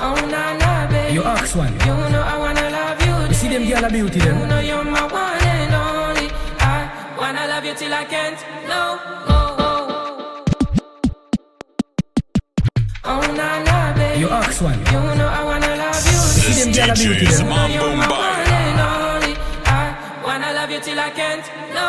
Oh na na, baby. You ask one. You know I wanna love you. You see them girl of beauty them. You know you're my one and only. I wanna love you till I can't. No. Oh na na, baby. You ask one. You know I wanna love you. You see them girl of beauty them. You know you're my one and only. I wanna love you till I can't. No.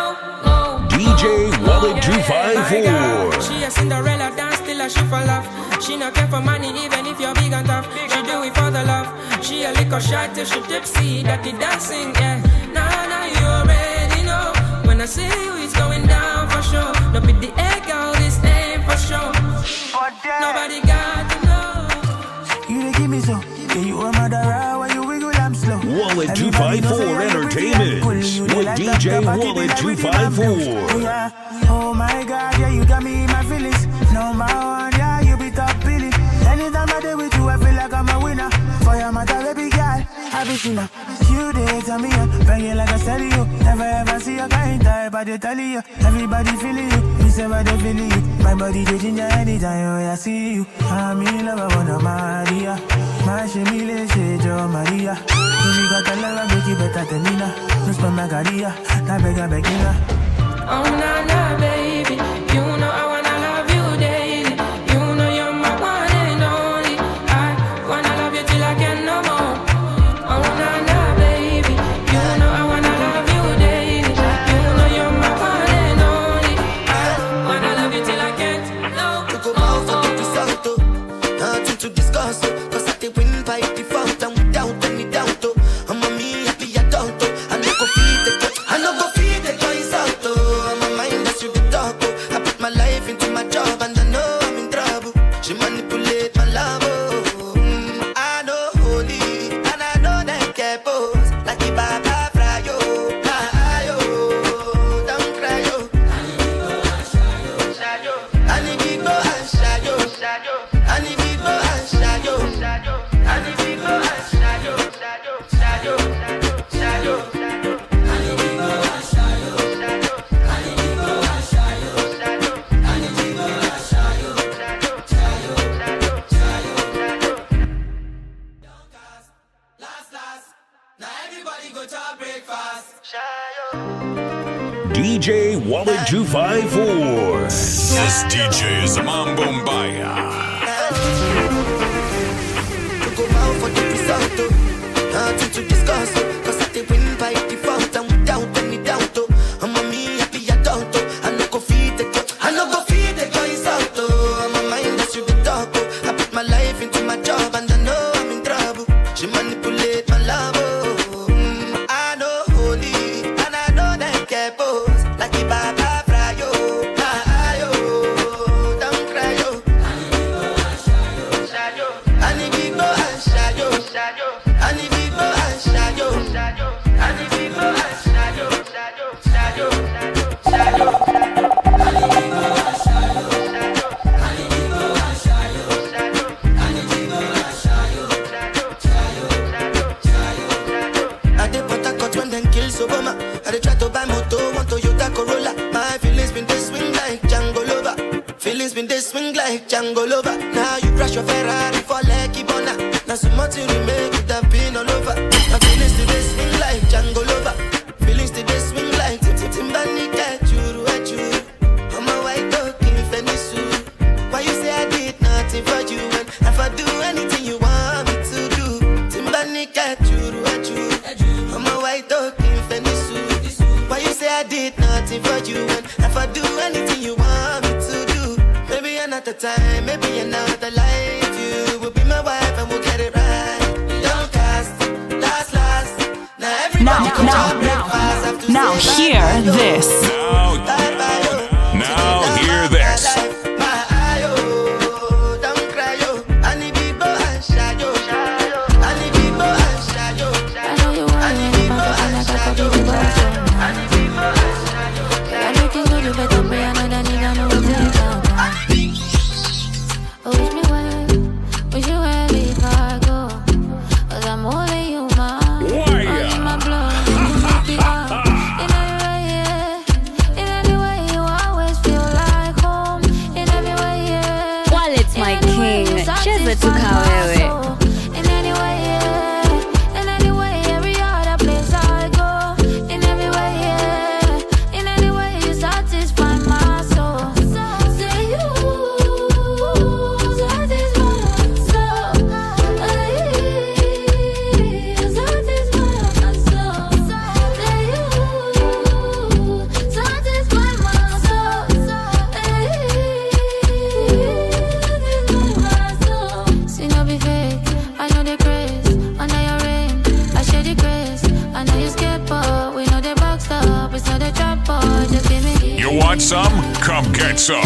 DJ Wallet 254. She a Cinderella dance till she fall off. She no care for money even if you're big and tough. She do it for the love. She a liquor shot till she tipsy. That the dancing, yeah. Nah, you already know. When I see you, it's going down for sure. No be the egg out, this name for sure. Nobody got to know. You give me so. Yeah, you a murderer when you wiggle, I'm slow. Wallet 254 Entertainment with DJ Wallet 254. Yeah. Oh my God, yeah, you got me in my feelings. Number one, yeah, you be top billy. Anytime I do with you, I feel like I'm a winner. For your mother, baby girl, I be sinner. You did tell me, bang it like I said you. Never ever see a kind type, I did tell you. Everybody feeling you, me say what they feeling you. My body they ginger anytime when I see you. I'm in love, I wanna Maria. My shemile say Jo Maria. If you got a love, make it better than Nina. No spend my career, not beggar. Oh na na, baby. You know I wanna love you daily. You know you're my one and only. I wanna love you till I can no more. Oh na na, baby. You know I wanna love you daily. You know you're my one and only. I wanna love you till I can't no to go out for the result, nothing to discuss, cause I take win by default and without any doubt. I'm a me happy adult, I no go feed the I no go feed the choice out. I'm a mind that's you be talk. I put my life into my job and I know I'm in trouble. She manipulate my love. I know holy and I know that get pose like the Baba Frayo. Don't cry yo. And if you go and shadow, and if you go and shadow, and if you go and shadow, DJ Wallet 254. This DJ is Mambo Mbaya. to go out for the result, nothing to discuss, cause I take win by default and without any doubt. I'm a me happy adult, I no go feed the choice out. I'm a mind that's you be talk. I put my life into my job and I know I'm in trouble. She manipulate my love. I know holy and I know that get pose like the Baba Frayo. Don't cry yo. And if you go and shadow, and if you go and shadow, and if you go and shadow, I dey put a cut when them kill Obama. I dey try to buy moto, want Toyota Corolla. My feelings been they swing like Django Lover. Feelings been they swing like Django Lover. Now you crash your Ferrari for Lucky Bona. Now so much you remake it have been all over. My feelings today swing like Django Lover. Feelings today swing like Timbani Churu. I'm a white dog in Fenisu. Why you say I did nothing for you when if I do anything you want me to do? Timbani Churu. I'm a white dog in Fenisu. Why you say I did nothing for you when if I do anything you want me to do? Maybe another time, maybe another life. You will be my wife and we'll get it right. Don't cast, last. Now everybody Now hear this. Now hear this. Don't cry yo. And if you go and shadow, and if you go and shadow, and if you go and shadow, and if you go and shadow. Everything good, you better pray another nigga know what to do. Oh, wish you where before I go. Cause I'm holding you, man. Only my blood, you make me up. In a right, yeah. lights up.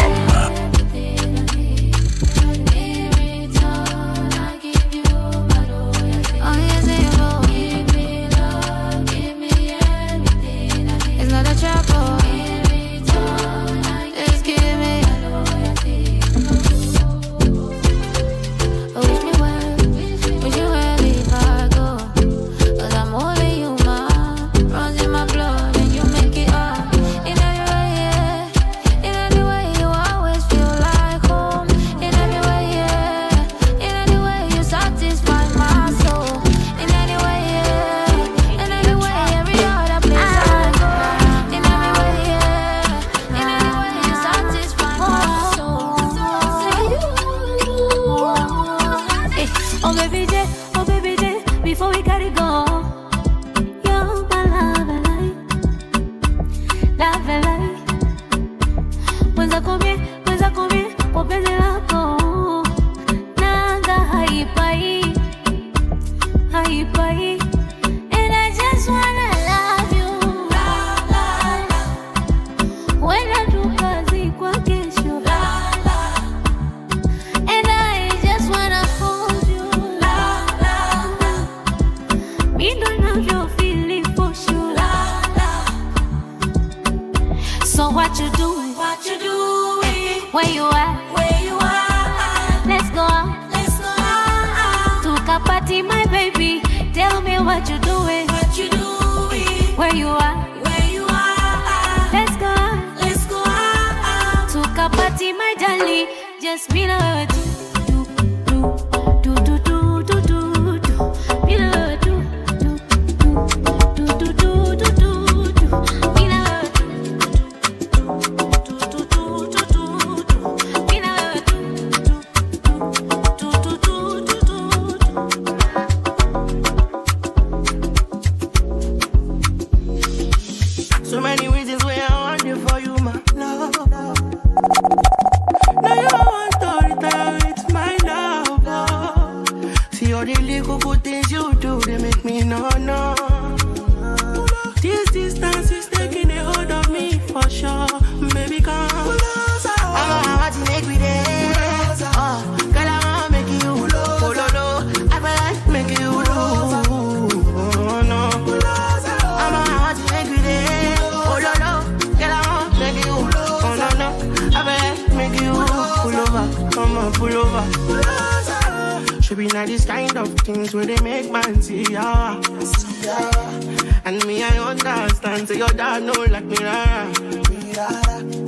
And me, I understand, so your dad know like me,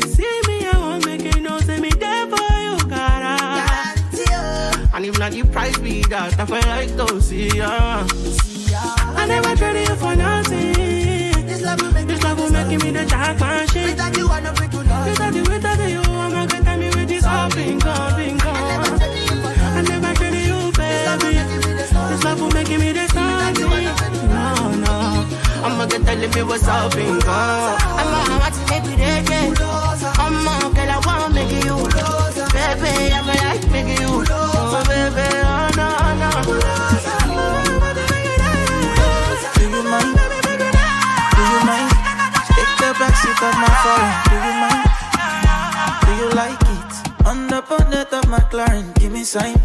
see me, I won't make it, no, say me there for you, gotta. And if not, you price be that, I feel like to see ya. I never traded you for nothing. This love will make me the jackpot shit. Without you, I know we do not. Without you, I'm not gonna tell me with this all bingo. I never traded you, baby. This love will make me the something. No. I'ma get telling me what's up, bingo. I'ma want to make me there, I'ma girl, I wanna make you. Baby, I'ma like make you. Oh, baby, oh, no. Do you mind? Take the backseat of my phone. Do you mind? Do you like it? On the bonnet of my McLaren, give me sign.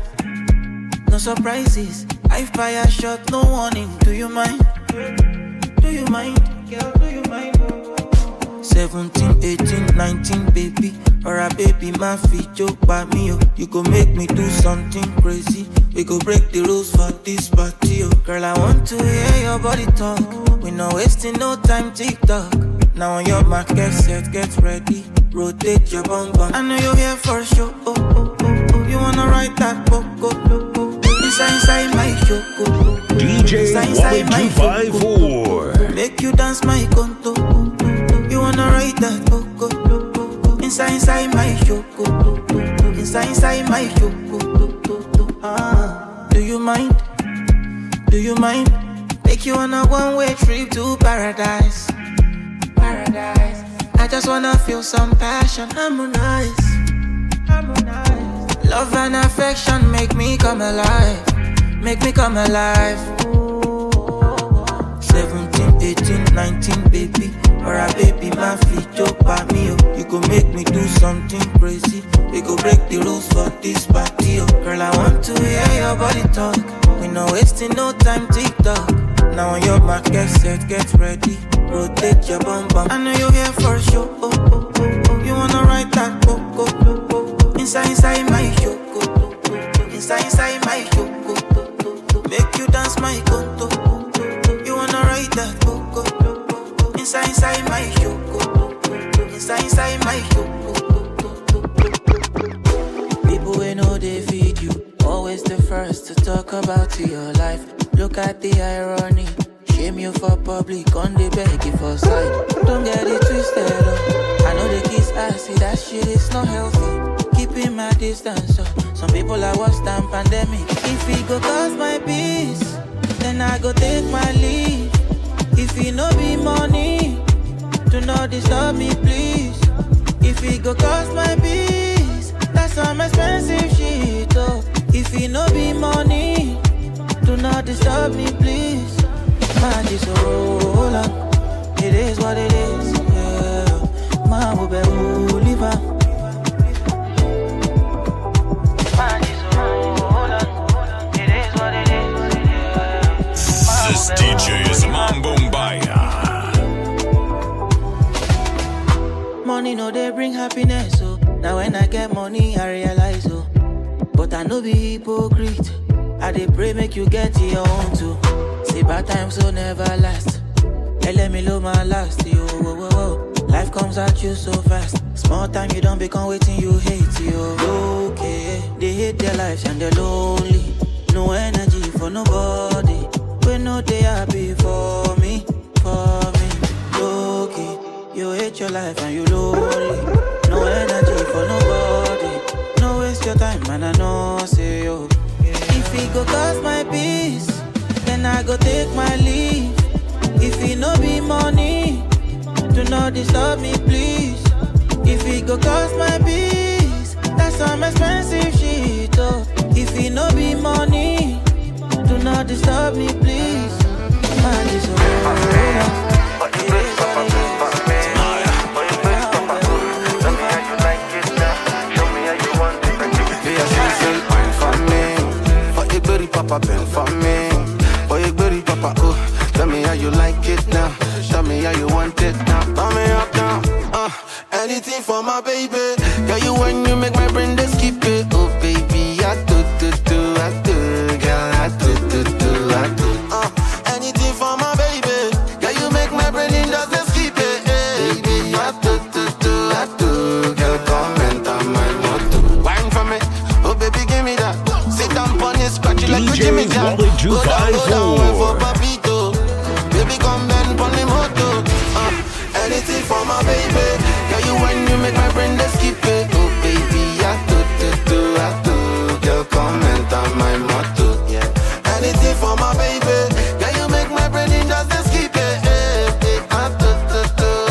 No surprises. I fire shot, no warning. Do you mind? Do you mind? Girl, do you mind? 17, 18, 19, baby. Or a baby, my feet joke by me, oh. You go make me do something crazy. We go break the rules for this party, oh. Girl, I want to hear your body talk. We no wasting no time, TikTok. Now on your mark, get set, get ready. Rotate your bum bum. I know you're here for a show, oh. You wanna ride that book, inside my show, DJ Wallet 254. Make you dance my conto. You wanna ride that book, inside my show, inside my show. Do you mind? Do you mind? Take you on a one-way trip to paradise. I just wanna feel some passion, harmonize. Love and affection make me come alive. 17, 18, 19, baby. Or a baby, my feet joke by me, oh. You go make me do something crazy. We go break the rules for this party, oh. Girl, I want to hear your body talk. We no wasting no time, TikTok. Now on your mark, get set, get ready. Rotate your bum bum. I know you're here for sure, oh, oh, oh, oh. You wanna ride that, oh, oh, oh, oh. Inside my show, oh, oh, oh. Inside my show, oh, oh, oh. Make you dance my conto, oh, oh, oh. You wanna ride that, oh, oh, oh, oh. Inside my show, oh, oh, oh. Inside my show, oh, oh, oh. People who know they feed you, always the first to talk about your life. Look at the irony. Shame you for public, on the beg you for side. Don't get it twisted up. I know the kiss assy, that shit is not healthy. Keeping my distance up. Some people are worse than pandemic. If it go cause my peace, then I go take my leave. If it no be money, do not disturb me please. If it go cause my peace, that's some expensive shit, oh. If it no be money, do not disturb me please. Man, it's so long. It is what it is, yeah. Man, we be who live on. Man, it's so long. It is what it is, yeah. This DJ is Mambombaya. Money no they bring happiness, oh. Now when I get money, I realize, oh. But I no be hypocrite. I dey pray make you get your own too. See bad times will never last. Yeah, let me low my last, yo. Whoa, whoa, whoa. Life comes at you so fast. Small time you don't become waiting you hate, yo. Okay, they hate their lives and they're lonely. No energy for nobody. We know they happy for me, okay, you hate your life and you lonely. No energy for nobody. No waste your time, man, I know, say yo. If it go cause my peace, then I go take my leave. If it no be money, do not disturb me please. If it go cost my peace, that's some expensive shit, oh. If it no be money, do not disturb me please. Man, it's over. Papa been for me. Oh, you goody, Papa, oh. Tell me how you like it now. Tell me how you want it now. Turn me up now. Anything for my baby. Girl, you when you make my brain just keep it. Oh, baby, I do, I do. Girl, I do, I do. Anything for my baby. Girl, you make my brain just keep it. Baby, I do, I do. Girl, comment on my motto. Wine for me. Oh, baby, give me that. Sit down, pon it, scratch it like a Jimmy Jack. Go down for Papito. Baby, come bend pon the moto. Anything for my baby. Girl, you when you make my brain just keep it. Oh, baby, I do, I do. Girl, comment on my motto. Yeah. Anything for my baby. Girl, you make my brain just keep it. I do,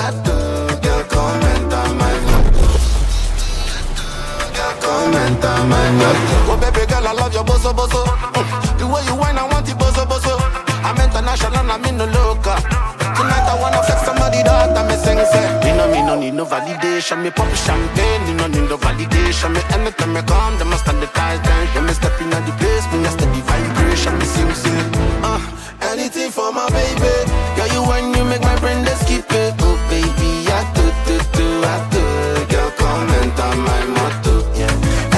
I do. Girl, comment on my motto. Girl, comment on my motto. Oh, baby girl, I love your bozo. The way you whine, I want it bozo. I'm international, I'm in the local. Tonight I wanna flex somebody that I'm a sing. Me no need no validation. Me pop champagne, me no need no validation. Me anytime I come, they must stand the tight time. When me step in the place, me just the vibration. Me sing. Anything for my baby. Girl, you when you make my brain just keep it. Oh baby, I do, I do. Girl, comment on my motto. Yeah.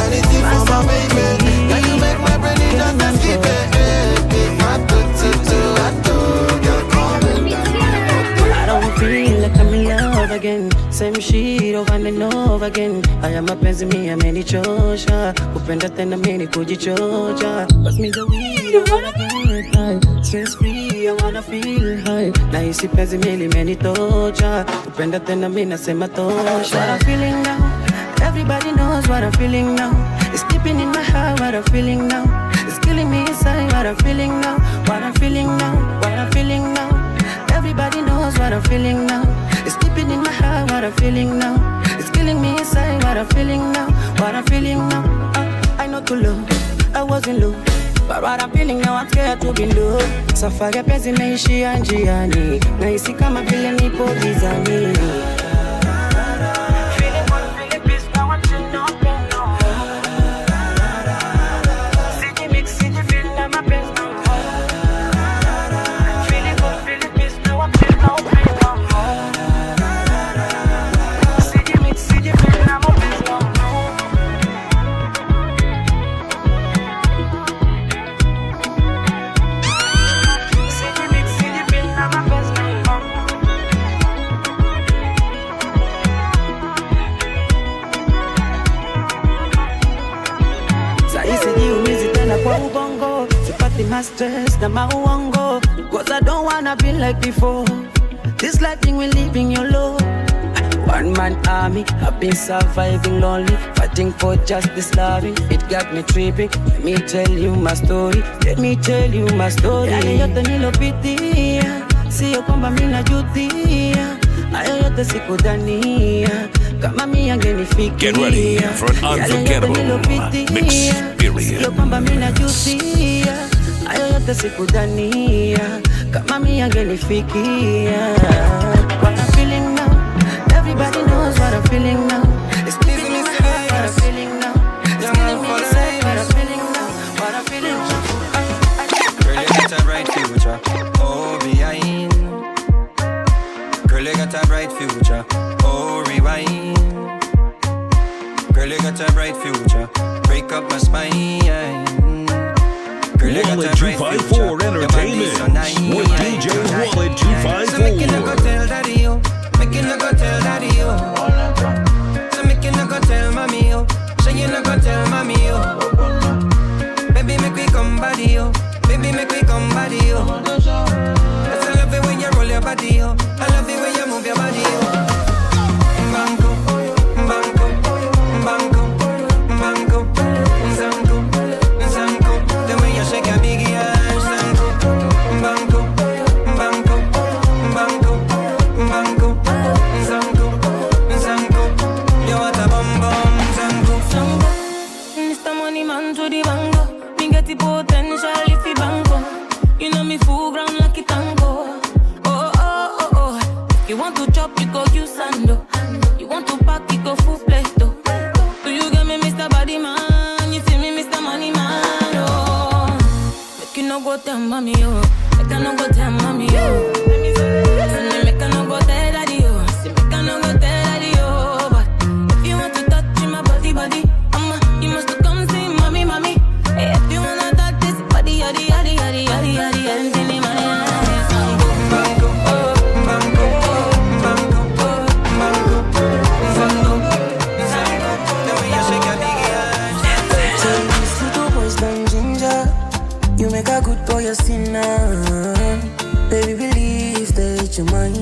Anything for my baby. Girl, you make my brain just keep it. I do, I do. Girl, comment on my motto. I don't feel like I'm in love again. Same shit over and over again. Haya mapenzi mimi amenichosha. Kupenda tena mimi kujichocha. Pass me the weed, I wanna get high. Stress free, I wanna feel high. Na hisi penzi mimi limenitosha. Kupenda tena mimi nasema tosha. What I'm feeling now, everybody knows what I'm feeling now. It's deep in my heart, what I'm feeling now. It's killing me inside, what I'm feeling now. What I'm feeling now, what I'm feeling now. Everybody knows what I'm feeling now. It's deep in my heart, what I'm feeling now. It's killing me inside, what I'm feeling now. What I'm feeling now. I know too low, I wasn't low. But what I'm feeling now, I'm scared to be low. Safari ya penzi imeishia njiani, nahisi kama vile nipo gizani. Stress na mauongo, cause I don't wanna be like before. This life thing we living you low. One man army, I've been surviving lonely, fighting for justice, loving. It got me tripping. Let me tell you my story. Let me tell you my story. Yale yote nilopitia, siyo kwamba mimi najutia. Hayo yote sikudhania kama mimi angenifikia. Get ready for an unforgettable mix experience. Siyo kwamba mimi najutia. Hayo yote sikudhania kama mimi angenifikia. What I'm feeling now, everybody knows what I'm feeling now. It's giving me what I'm feeling now. It's giving me what I'm feeling now. What I'm feeling now. Girl, you got a bright future, oh behind. Girl, you got a bright future, oh rewind. Girl, you got a bright future, break up my spine. Wallet 254 Entertainment with DJ Wallet 254. So make you no go tell daddy yo, make you no go tell daddy yo. So make you no go tell mommy yo, so you no go tell mommy yo. Baby make we come body yo, baby make we come body yo. I love it when you roll your body yo, I love it when you move your body yo. Banco, banco, banco, banco, zango, zango. The way you shake your big ass, zango, banco, banco, banco, banco, zango, zango. You want a bum bum, zango, zango. Mr. Money Man to the bango, me get the potential if he bango. You know me full ground like a tango. Oh oh oh oh. You want to chop, you go use sando. You want to pack, you go full plate though. Do you get me, Mr. Body Man? You feel me, Mr. Money Man? Oh, make you no go tell mommy yo, make I no go tell mommy yo. Make I no go tell daddy yo, say make I no go tell daddy yo. But if you want to touch my body, Omah, you must come see mommy, mommy. Hey, if you wanna touch this body, yadi yadi yadi yadi yadi yadi, money. You make a good boy a sinner. Baby, believe that you're mine.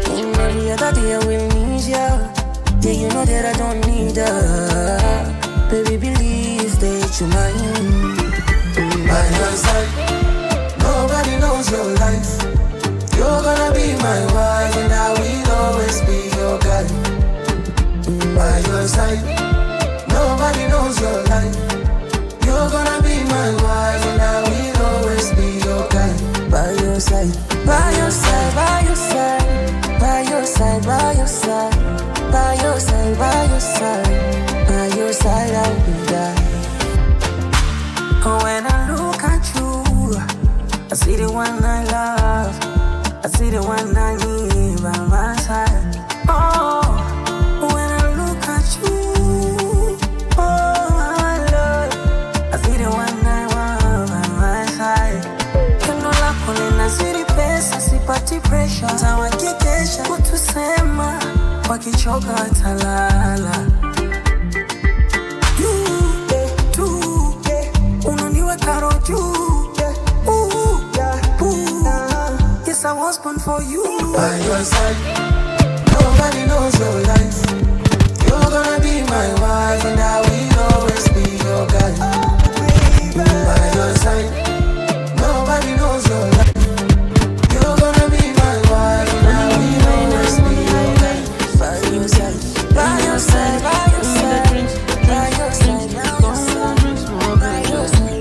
In every other day I will need ya. Yeah, you know that I don't need ya. Baby, believe that you're mine. By your side, nobody knows your life. You're gonna be my wife, and I will always be your guy. By your side, nobody knows your life. You're gonna be my wife, and I will always be your guy. By your side, by your side, by your side, by your side, by your side, by your side, by your side, by your side, I will die. When I look at you, I see the one I love, I see the one I need by my side. Oh, when I look at you, oh my love, I see the one I want by my side. Kendo lako linazidi pesa, sipati pressure. Tawakikesha kutusema, wakichoka watalala. Yes, I was born for you. By your side, nobody knows your life. You're gonna be my wife, and I will always be your guy. By your side, nobody knows your life. You're gonna be my wife, and I will always be your guy. By your side, by your side, by your side, by your side, by your side, by your side.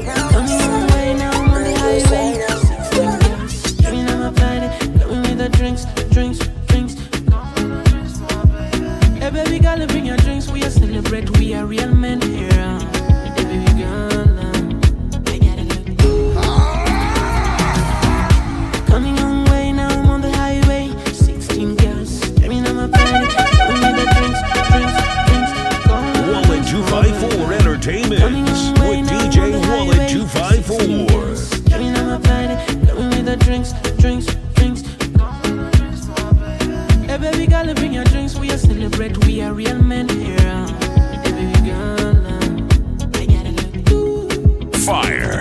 Fire.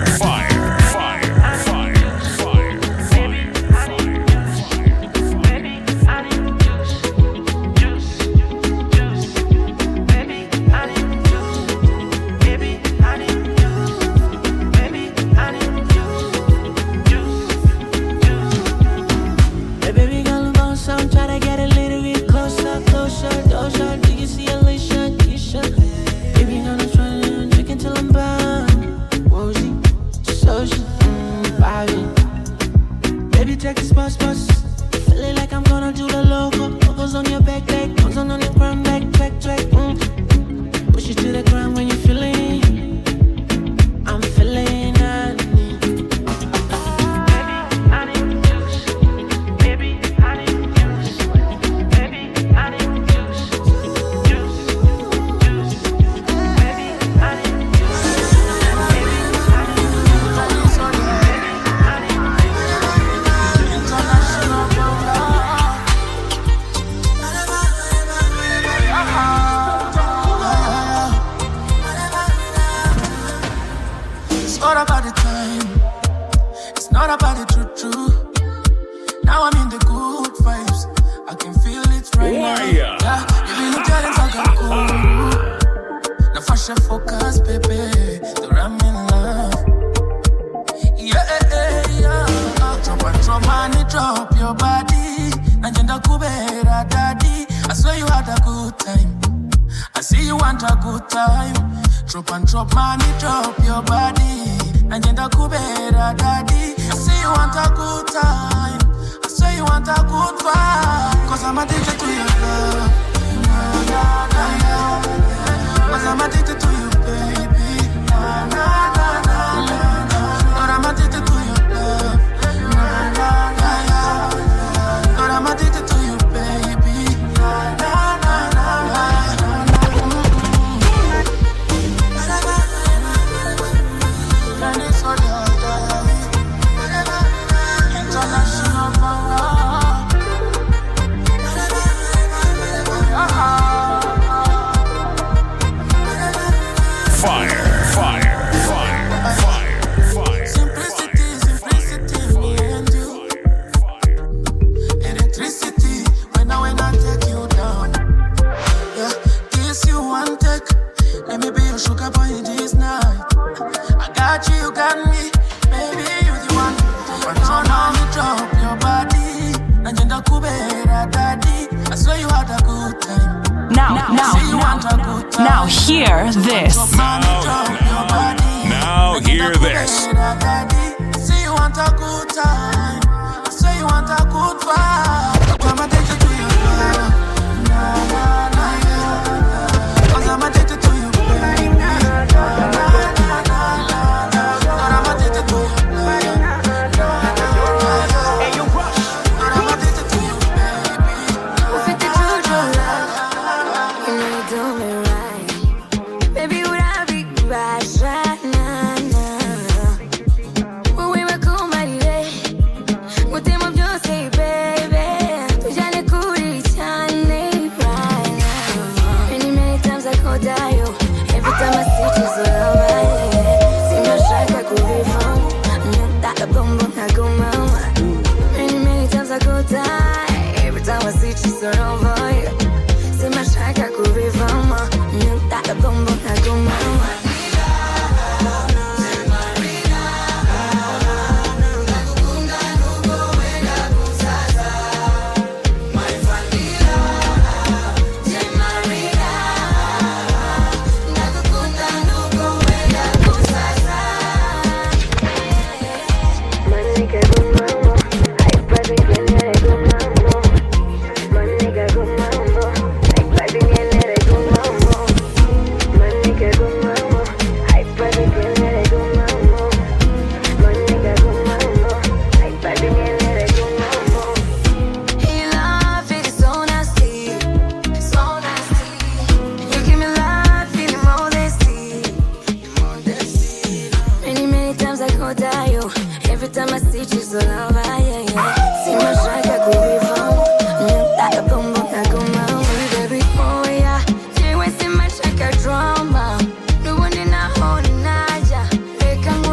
Now hear this. Now hear this. Say you want a good time. Say you want a good vibe. I'm addicted to your love. Cause I'm addicted to you, baby. I'm addicted to you, baby. Hey, you rush. I'm addicted to you, baby. If it did you do love, you know you do me right. Baby, would I be right now? When we were cool, my day. What them of you say, baby? We tryna cool each other right now. Many times I call die, yo. Every time I see you, so I'm see my strike, I could be found. That the boom boom, I go mama. Many times I go die. Every time I see you, so over. See my strike, I could be found. That the boom boom, I go mama. Come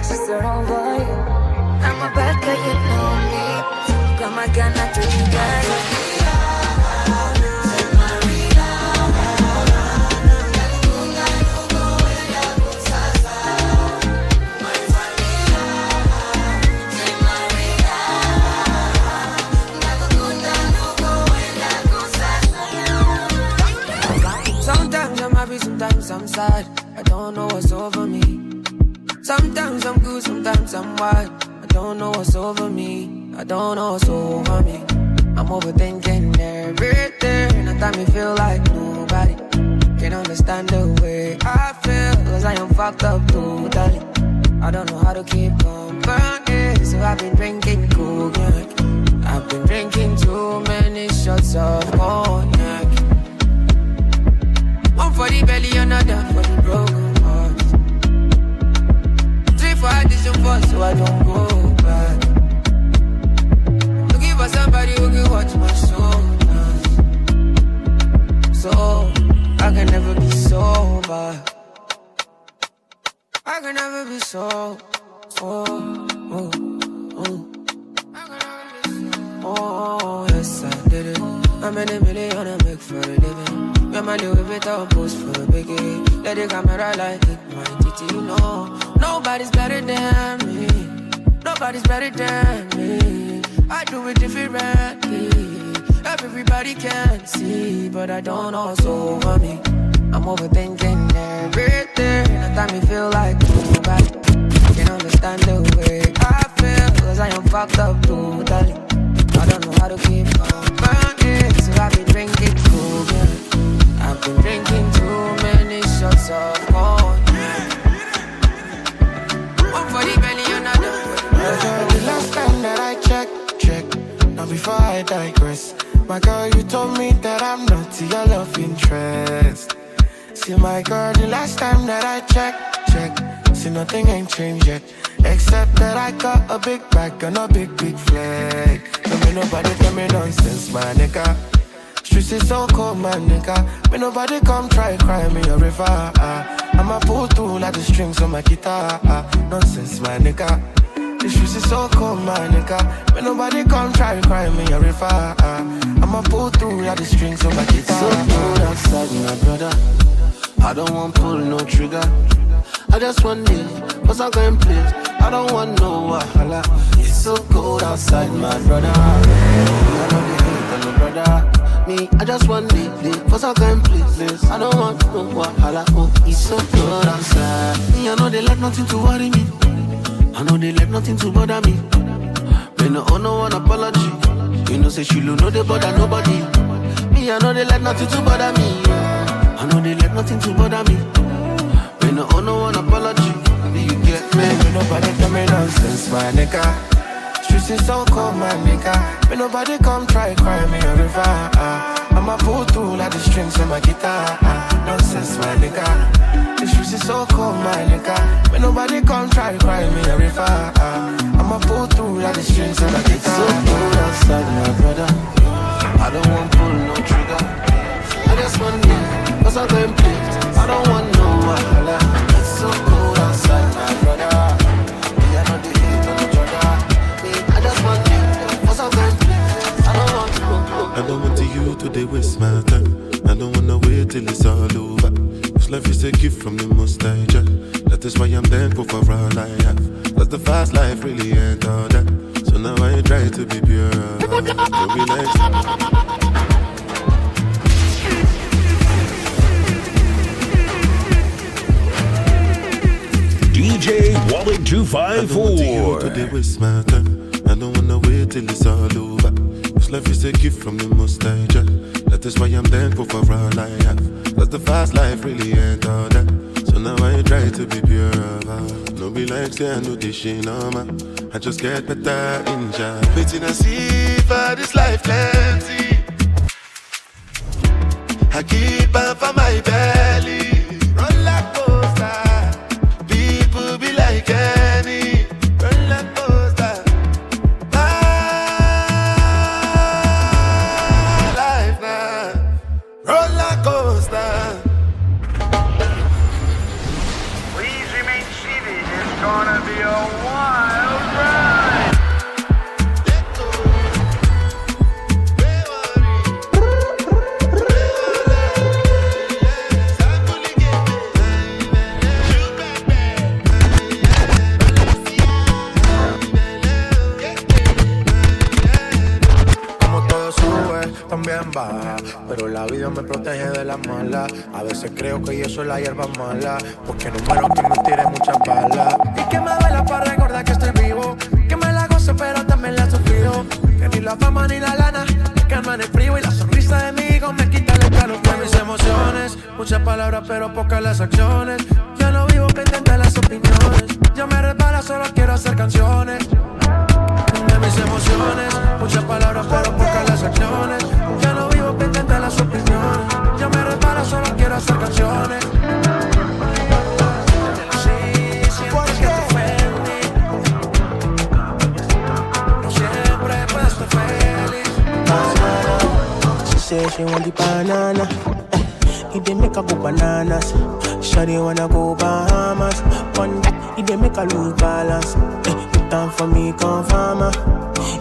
She's her own boy. I'm a bad girl, you know me. Got my gun, I do you guys. Sometimes I'm happy, sometimes I'm sad. I don't know what's over me. Sometimes I'm good, sometimes I'm wild. I don't know what's over me. I don't know what's over me. I'm overthinking everything. At time me feel like nobody can understand the way I feel. Cause I am fucked up totally. I don't know how to keep company. So I've been drinking cognac. I've been drinking too many shots of cognac. One for the belly, another for the broken heart. 3 for addition 4, so I don't go back. Looking for somebody who can watch my shoulders, so I can never be sober. I can never be sober. Oh, yes I did it. I'm in a million, I make for a living. I'm a little bit of post for the biggie. Let the camera like it, my titty, you know. Nobody's better than me. Nobody's better than me. I do it differently. Everybody can see, but I don't know what's over me. I'm overthinking everything. At time me feel like nobody can understand the way I feel. Cause I am fucked up totally. I don't know how to keep company. So I've been drinking cognac. I've been drinking too many shots of cognac. One for the belly, another for the girl, the last time that I check. Now before I digress, my girl, you told me that I'm not your love interest. See my girl, the last time that I check. See nothing ain't changed yet, except that I got a big bag and a big flag. Don't make nobody tell me nonsense, my nigga. Streets is so cold, my nigga. May nobody come try cry me a river. I'ma pull through like the strings on my guitar. Nonsense, my nigga. The streets is so cold, my nigga. May nobody come try cry me a river. I'ma pull through like the strings on my guitar. So cold outside, my brother. I don't want pull no trigger. I just want it, cause I'm going place. I don't want no wahala. It's so cold outside, my brother. I don't hate on no brother. Me, I just want it, cause I'm going place. I don't want no wahala. Oh, it's so cold outside. Me, I know they like nothing to worry me. I know they like nothing to bother me. Me no owe no one apology. You know say she no they bother nobody. Me, I know they like nothing to bother me. I know they like nothing to bother me. Me no owe no one apology. Do you get me? Me nobody tell me nonsense, my nigga. Streets is so cold, my nigga. Me nobody come try cry me a river. I'ma pull through like the strings on my guitar. Nonsense, my nigga. The streets is so cold, my nigga. Me nobody come try cry me a river. I'ma pull through like the strings on my guitar. It's so cold outside, my brother. I don't want pull no trigger. I just want you, cause I'm going place. I don't want no wahala. It's so cold outside, my brother. Me, I know the hate on the brother. Me, I just want you, cause I'm going place. I don't want no. I don't want you to they waste my time. I don't wanna wait till it's all over. This life is a gift from the Most High Jah. That is why I'm thankful for all I have. Cause the fast life really ain't all that. So now I try to be pure. Don't be like DJ Wallet 254. Today waste my time. I don't wanna wait till it's all over. This life is a gift from the Most High Jah. That is why I'm thankful for all I have. Cause the fast life really ain't all that. So now I try to be pure. No be like say I know this shit no man. I just get better in Jah. Waiting to see for this life plenty. I keep up for my belly. Roller coaster. People be like any roller coaster. My life now. Roller coaster. Please remain seated. It's gonna be También baja, pero la vida me protege de las malas. A veces creo que yo soy la hierba mala, porque no muero que me tire muchas balas. Y que me duela para recordar que estoy vivo, que me la gozo pero también la he sufrido. Que ni la fama ni la lana me calman el frío, y la sonrisa de mi hijo me quita el escalofrío. De mis emociones, muchas palabras pero pocas las acciones. Ya no vivo pendiente de las opiniones, ya me resbala, solo quiero hacer canciones. De mis emociones, muchas palabras pero pocas las acciones. Ya no vivo pendiente de las opiniones, ya me resbala, solo quiero hacer canciones. Sí, sientes que te ofendí, no siempre puedo estar feliz. She said she want the banana, it dey make her go bananas. Shawty wanna go Bahamas, one day it dey make her lose balance. Time for me, come farmer.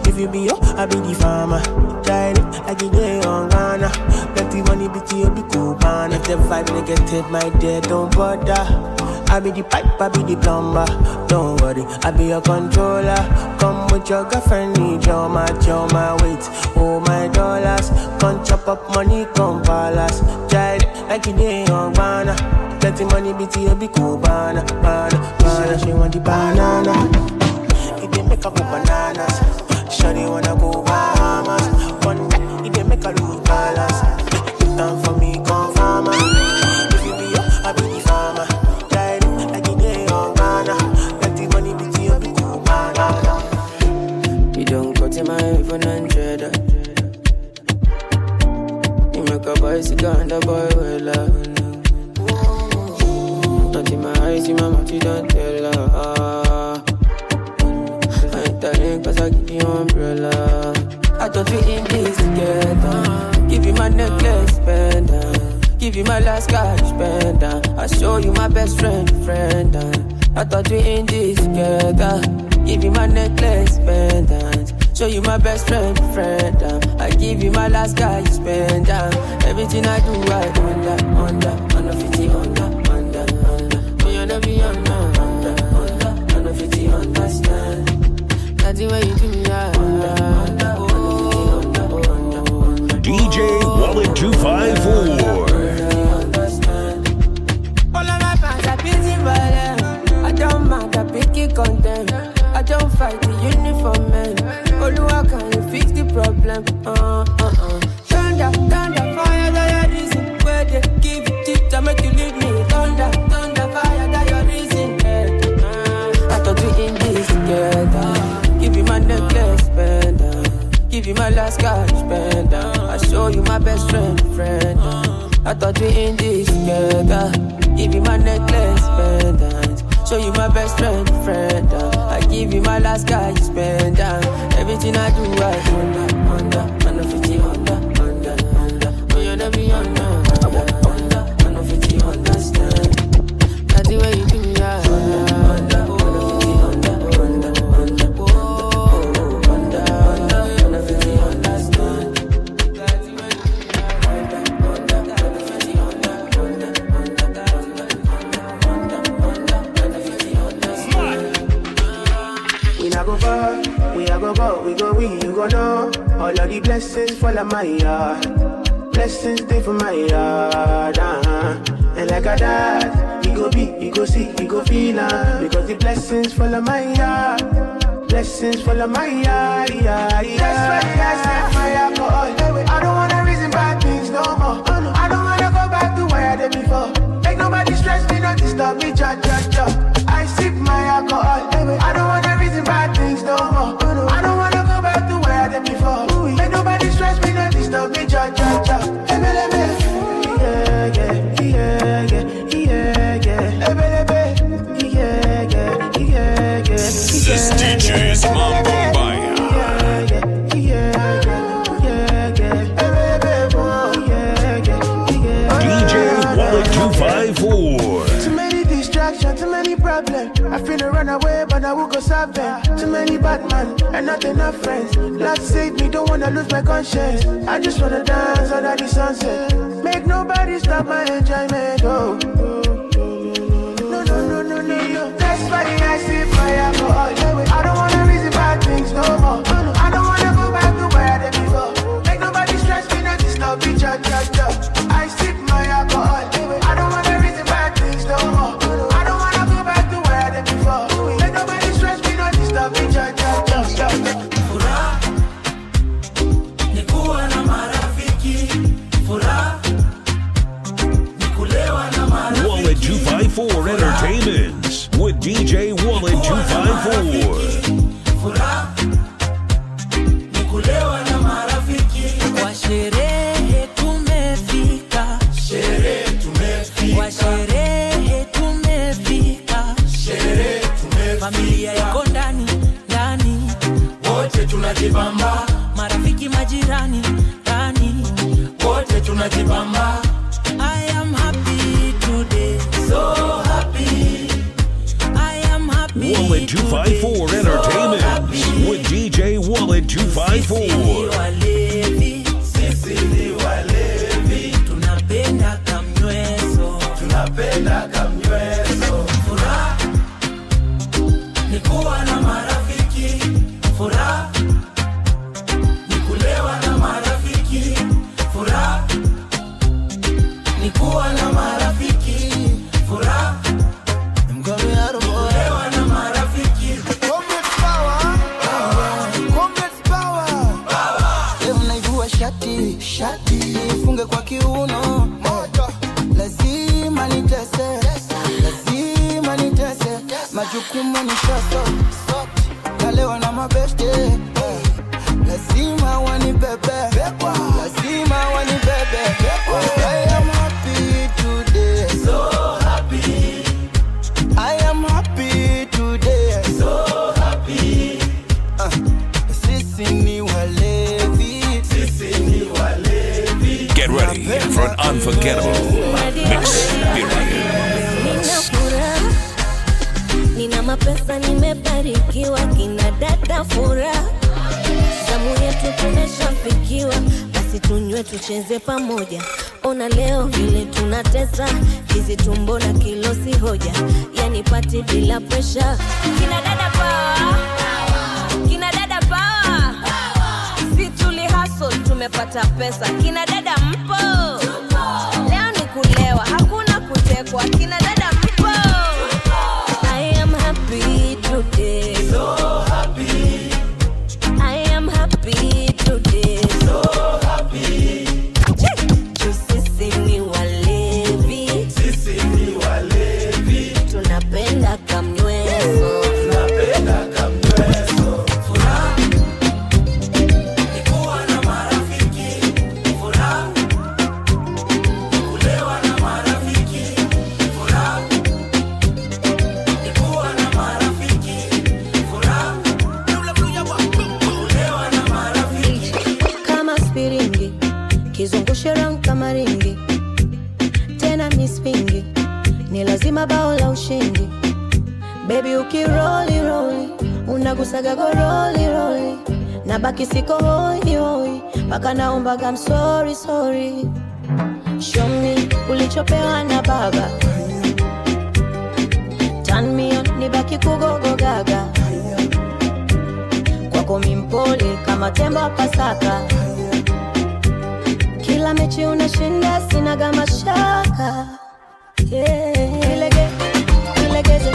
If you be yo, I be the farmer. Tried it like you day on Ghana. Plenty money, bitty, you be cool, man. If the vibe negative, my dear, don't bother. I be the pipe, I be the plumber. Don't worry, I be your controller. Come with your girlfriend, need your match, your my weight, oh my dollars. Come chop up money, come palace. Tried it like you day on Ghana. Plenty money, bitty, you be cool, banana, banana. She want the banana. They make her go bananas. Shawty wanna go Bahamas. One day, they make her lose balance. Time for me, come farmer. If you be up, I be the farmer. Tried it like you day on Ghana. Let the money be to you, be cool, banana. You don't go to my iPhone 100. You make a bicycle and a boy well up. Not in my eyes, in my mouth, you don't tell her. Cause I give you umbrella. I thought we in this together. Give you my necklace, pendant. Give you my last cash, pendant. I show you my best friend. I thought we in this together. Give you my necklace, pendant. Show you my best friend. I give you my last cash, pendant. Everything I do, I under 50, under. Oh, you never be under 50, understand. That's the way you do me, DJ Wallet 254. All of my fans are busy violent. I don't mind, I pick it content. I don't fight the uniform man. Oluwa, can you fix the problem? Thunder, fire, that your reason. Where they give it tip to make you leave me. Thunder, fire, that your reason. I thought we in this together. Give you my necklace, pendant. Give you my last cash, pendant. I show you my best friend. I thought we in this together. Give you my necklace, pendant. Show you my best friend. I give you my last cash, pendant. Everything I do, I under 50, under. Oh, you never be under 50, understand. That's the way you do me, you gon' know. All of the blessings fall on my yard. Blessings stay for my yard, And like a dad, you go be, you go see, you go feel, because the blessings fall on my yard. Blessings fall on my yard, That's why I spend my alcohol. I don't wanna reason bad things no more. I don't wanna go back to where I did before. Make nobody stress me, not disturb me, cha. I sip my alcohol. I don't wanna reason bad things no more. I don't wanna go back to where I did before. Make nobody stress me, not disturb me, cha. This DJ is Mambo Mbaya. DJ Wallet 254. Too many distractions, too many problems. I feel run away, but I will go serve them. Too many bad men and not enough friends. Lord save me, don't wanna lose my conscience. I just wanna dance under the sunset. Make nobody stop my enjoyment. Oh. No. That's why I sip my alcohol. I don't wanna reason bad things no more. I don't wanna go back to where I did before. Make nobody stress me, not disturb me, cha. I sip my alcohol. I don't wanna reason bad things no more. I don't wanna go back to where I did before. Make nobody stress me, not disturb me, cha. Furaha ni kuwa na marafiki. Furaha ni kulewa na marafiki. Wallet 254 Entertainment with DJ Wallet 254. Furaha ni kulewa na marafiki. Kwa sherehe tumefika. Sherehe tumefika. Kwa sherehe tumefika. Sherehe tumefika. Familia iko ndani. Wote tunajibamba. Marafiki majirani ndani. Wote tunajibamba. I am happy today. So happy. I am happy. Wallet 254 today. Entertainment So with DJ Wallet 254. Sisi ni walevi. Tunapenda kamnyweso. Furaha ni kuwa na marafiki. Furaha ni kulewa na marafiki. Furaha ni kuwa na marafiki. Furaha ni kulewa na marafiki. Comrades power. Leo naivua shati nifunge kwa kiuno. Lazima nitese. Majukumu ni shasa. Nalewa na mabeste. Lazima wanibebe. I am happy today. So happy. I am happy today. So happy. Sisi ni walevi. Get ready for an unforgettable experience. Nina mapesa nimebarikiwa, kina dada furaha. Zamu yetu tumeshafikiwa, basi tunywe tucheze pamoja. Ona leo vile tunatesa, hizi tumbo na kilo si hoja. Yani party bila pressure. Kina dada power. Si tuli hustle tumepata pesa. Kina dada mpo. Leo ni kulewa, hakuna kutekwa. Kina dada mpo. I am happy today. So happy. I am happy today. So happy. Sisi ni walevi. Tunapenda kamnyweso. Furaha ni kuwa na marafiki. Furaha ni kulewa na marafiki. Furaha ni kuwa na marafiki. Furaha kulewa na marafiki. Kama spiringi, kizungushe rang kama ringi. Tena mispingi, ni lazima bao la ushindi. Baby ukiroli, unagusaga go roli. Nabaki siko hoi, paka naombaga I'm sorry. Show me ulichopewa na baba. Turn me on, nibaki kugogo gaga. Kwako mimpole kama tembo Pasaka. Kila mechi unashinda sinaga mashaka. Kilege, kilegeze.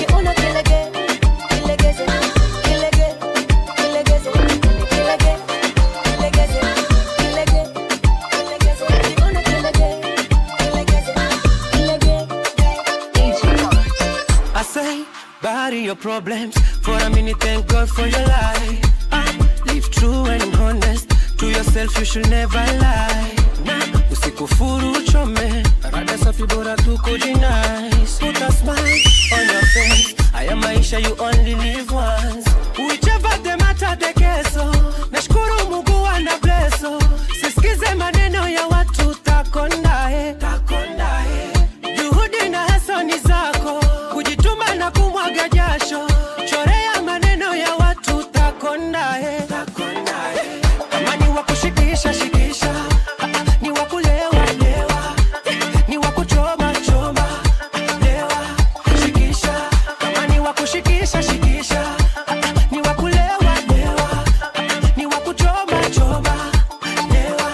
Kiuna kilege, kilegeze. Kiuna kilegeze. I say, bury your problems for a minute. Thank God for your life. Live true and honest to yourself. You should never lie. Usikufuru uchome. Rada safi bora tu kujinice. Put a smile on your face. Haya maisha you only live once. Whichever the matter the keso. Nashukuru Mungu ana blesso. Sisikize maneno ya watu takondae. Juhudi na hasani zako. mwaga jasho, chorea maneno ya watu takonda kama ni wakushikisha shikisha, ni wakulewa lewa, ni wakuchoma choma lewa shikisha, kama ni wakushikisha shikisha, ni wakulewa lewa, ni wakuchoma choma lewa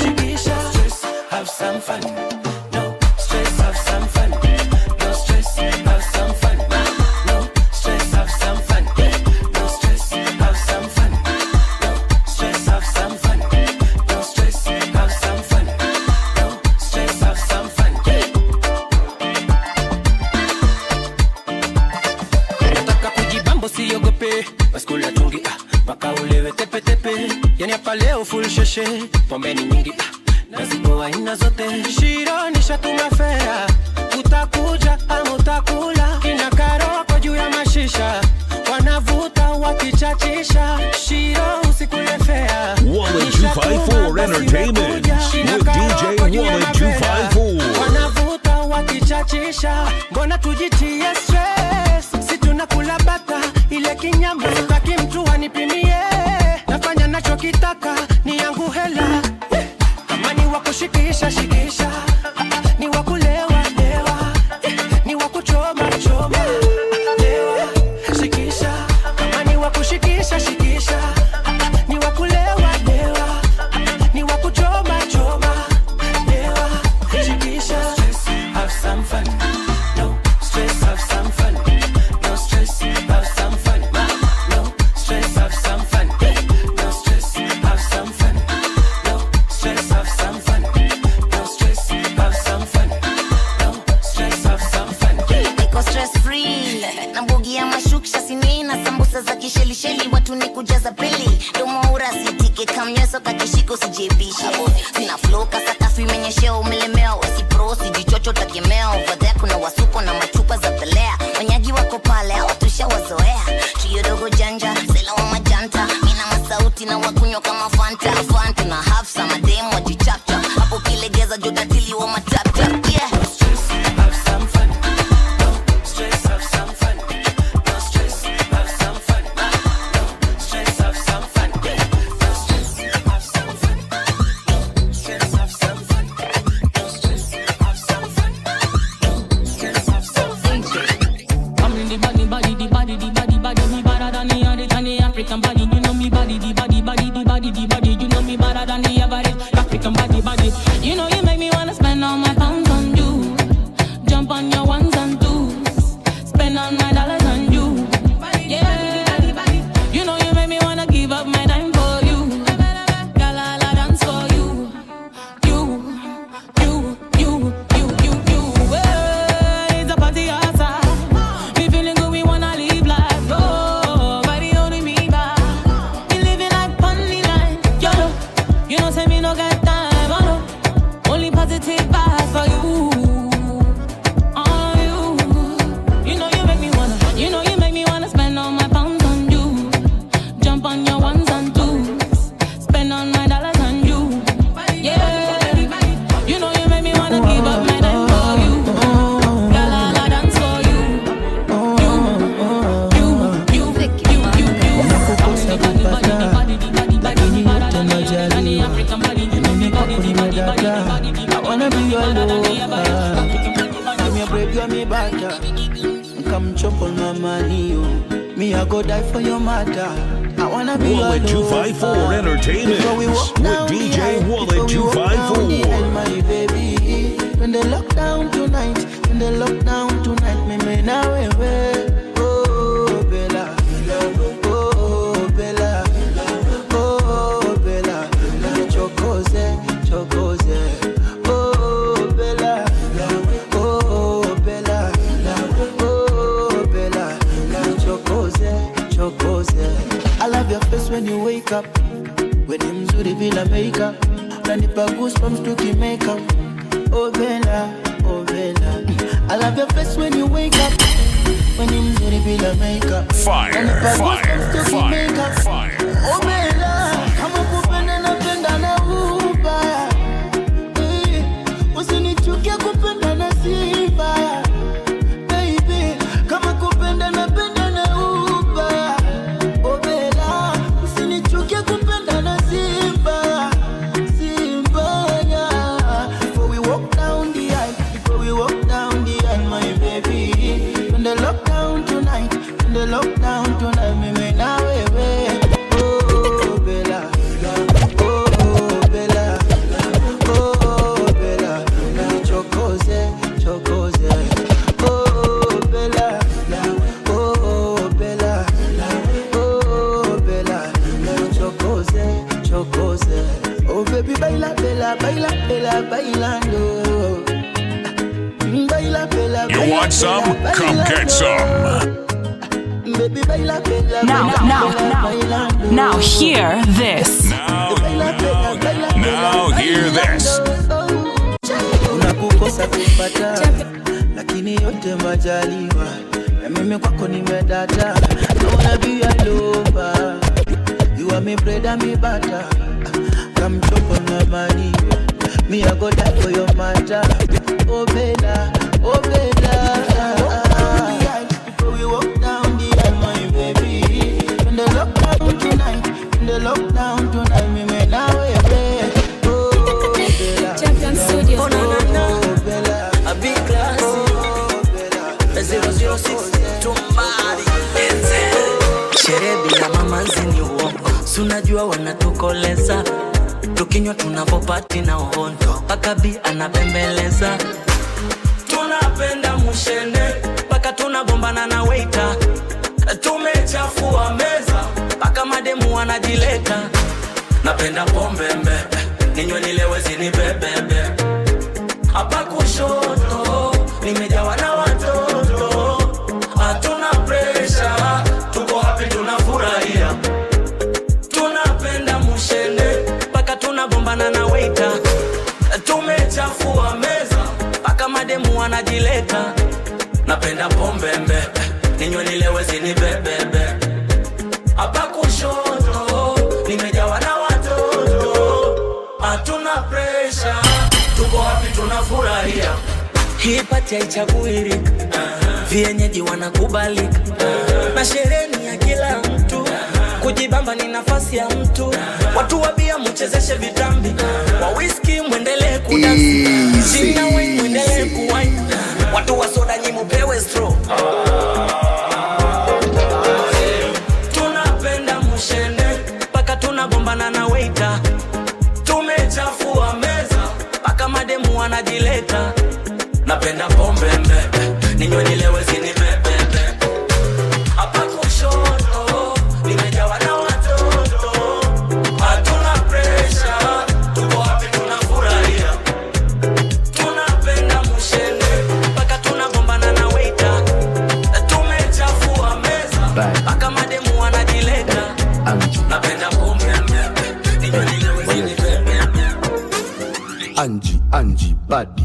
shikisha. Stress, have some fun. No stress, have some fun. No stress, have some fun. No stress, have some fun. No stress, have some fun. No stress, have some fun. No stress, have some fun. No stress, have some fun. Nataka kujibambo siogope, baskula tungi mpaka ulewe tepe tepe. Yani hapa leo full sheshe, pombe ni nyingi nazipo aina zote. Shiro nishatuma fea, utakuja ama utakula. Kina karo wako juu ya mashisha, wanavuta wakichachisha. Shiro usikule fea. Wallet 254 Entertainment with DJ Wallet 254. Wanavuta wakichachisha, mbona tujitie stress? Si tunakula bata ile kinyama, sitaki mtu anipimie. Nafanya nachokitaka ni yangu hela. Kama ni wakushikisha shikisha, ni wakulewa lewa, ni wakuchoma choma lewa shikisha. Kama ni wakushikisha shikisha, ni wakulewa lewa, ni wakuchoma choma lewa shikisha. Stress, have some fun. No stress, have some fun. No stress, have some fun. No stress, have some fun. No stress, have some fun. No stress, have some fun. No stress, have some fun. No stress, have some fun. Niko stress free, na mbogi ya mashuksha sinina, sambusa za kishelisheli, watu ni kujaza pili. Domo urasitike kamnyeso kakishiko sijebishe. Sina flow kasakafu imenyesheo umelemewa, wasipro sijichocho takemea. Over there kuna wasuko na machupa za pelea, wanyagi wako pale hawatusha wazoea. Trio dogo janja, sela wa majanta, mina masauti na wakunywa kama fanta. Fanta na have some demo wajichapcha, hapo kilegeza jodatili wa matapta. Yeah. No stress, have some fun. No stress, have some fun. No stress, have some fun. No stress, have some fun. No stress, have some fun. No stress, have some fun. No stress, have some fun. No stress, have some fun. I'm in the body, me better than the African body. You know me body, the body. You know me better than the average African body. You know you make me wanna spend all my pounds on you, jump on your ones and twos, spend all my dollars on you. Yeah, you know you make me wanna give up my time for you. Girl, I'll dance for you. Hey, it's a party outside. We feeling good, we wanna live life. Oh, body only me back. We living like funny line. Yo, you know say me no get time. Oh no, only positive vibes for you. On you. You know you make me wanna spend all my pounds on you, jump on your ones and twos, spend all my dollars on you. Yeah, you know you make me wanna give up my time for you. Girl, I'll dance for you. I wanna be your lover. Give me a break, give me back. Come chop on my money, yo. Me, I go die for your matter. I wanna be Wallet your 254 lover. Entertainment Before we walk with down the DJ aisle, Wallet before we walk down the 254. aisle, my baby. When they lock down tonight, me may now away. Oh, Bella, oh, Bella, oh, Bella, chocoze, oh, Bella, oh, Bella, oh, Bella, chocoze. I love your face when you wake up, when you mzuri bila makeup, unanipa goosebumps tukimake up. Oh Bella, oh Bella, I love your face when you wake up, when you mzuri bila makeup. Fire. Oh Bella, kama kupenda napenda na ubaya. Usinichukie kupenda na si baya. Baby, kama kupenda tonight, in the lockdown tonight, me now away. Oh Bella, oh Bella, oh Bella, chocoze, chocoze. Oh Bella, oh Bella, oh Bella, chocoze, chocoze. Oh baby, baila, bella, baila, bella, bailando. Baila, bella, you want some? Come get some. Baby, baila, bella, Now hear this. Now hear this. Unakukosa kupata, lakini yote majaliwa. Na mimi kwako nimedata. I wanna be your lover. You are me bread and me butter. Come chop on my money. Me I go die for your matter. Oh Bella, oh Bella. Before we walk down the aisle, my baby. In the lockdown tonight, in the lockdown tonight, me now away. Oh Bella, Champion Studios. oh Bella, A big class. oh Bella, 006 Tumbari. Sherehe bila mamanzi ni uongo. Sunajua wanatukoleza. Tukinywa tunapopati na uhondo. Paka bi anabembeleza. Tunapenda mushende. Paka tunagombana na waiter. Tumechafua meza. Paka mademu wanajileta. Napenda pombe mbe. Ninywe nilewe zini bebebe. Hapa kushoto nimejawa na watoto. Hatuna pressure. Tuko happy tunafurahia. Tunapenda mushende. Paka tunagombana na waiter. Tumechafua meza. Paka mademu wanajileta. Napenda pombe mbe. Ninywe nilewe zini bebebe. Hapa kushoto nimejawa na watoto. Hatuna pressure. Tuko happy tunafurahia. Hii party haichaguirika. Vienyeji wanakubalika. Na sherehe ni ya kila mtu. Kujibamba ni nafasi ya mtu. Watu wa bia mchezeshe vitambi. Wa whisky mwendelee kudansi. Jina wine mwendelee kuwine. Watu wa soda nyi mupewe straw. Tunapenda mushende. Paka tunagombana na waiter. Tumechafua meza. Paka mademu wanajileta. Napenda pombe mbe. Ninywe nilewe zini bebebe. Hapa kushoto nimejawa na watoto. Hatuna pressure. Tuko happy tunafurahia. Tunapenda mushende. Paka tunagombana na waiter. Tumechafua meza. Paka mademu wanajileta. Napenda pombe mbe. Ninywe nilewe zini bebebe. Angie, body.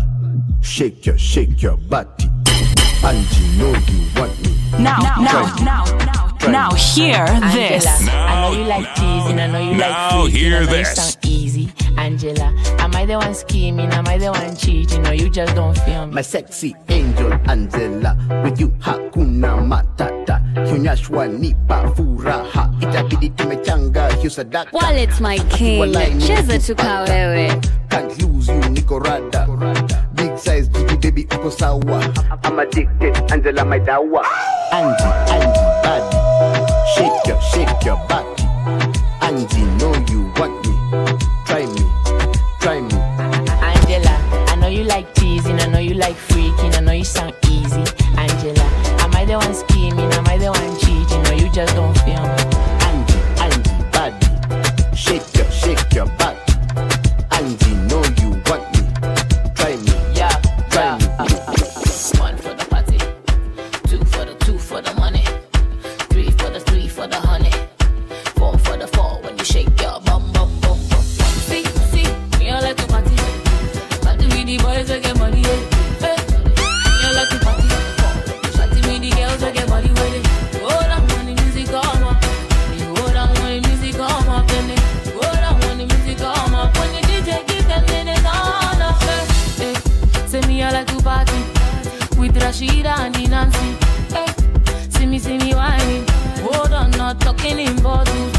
Shake your body. Angie, know you want me. Now hear this. I know you like teasing, I know you like freaking, I know you sound easy. Angela, am I the one scheming? Am I the one cheating? Or you just don't feel me? My sexy angel Angela, with you hakuna matata. Hunyashwa nipa furaha. Itabidi tumechanga hiyo sadaka. Wallet my king, cheza tuka wewe. Can't lose you, niko rada. Big size, baby, uko sawa. I'm addicted, Angela, my dawa. Angie, body. Shake your body. Angie, know you want me. Try me. Angela, I know you like teasing, I know you like freaking, I know you sound easy. Angela, am I the one scheming? Am I the one cheating? Or you just don't feel me? Angie, body. Shake your body. Angie, know you want me. Try me. Try me. One for the party, two for the money, three for the honey, four for the fall when you shake your bum. See, we all like to party. Party with the boys that get money, yeah. We all like to party. Party with the girls that get money with it. Hold on when the music come up. Hold on when the music come up, then they hold on when the music come up. When the DJ give them minutes on up, say me I like to party with Rashida and Nancy. See me whining. Hold on, not talking in bottles.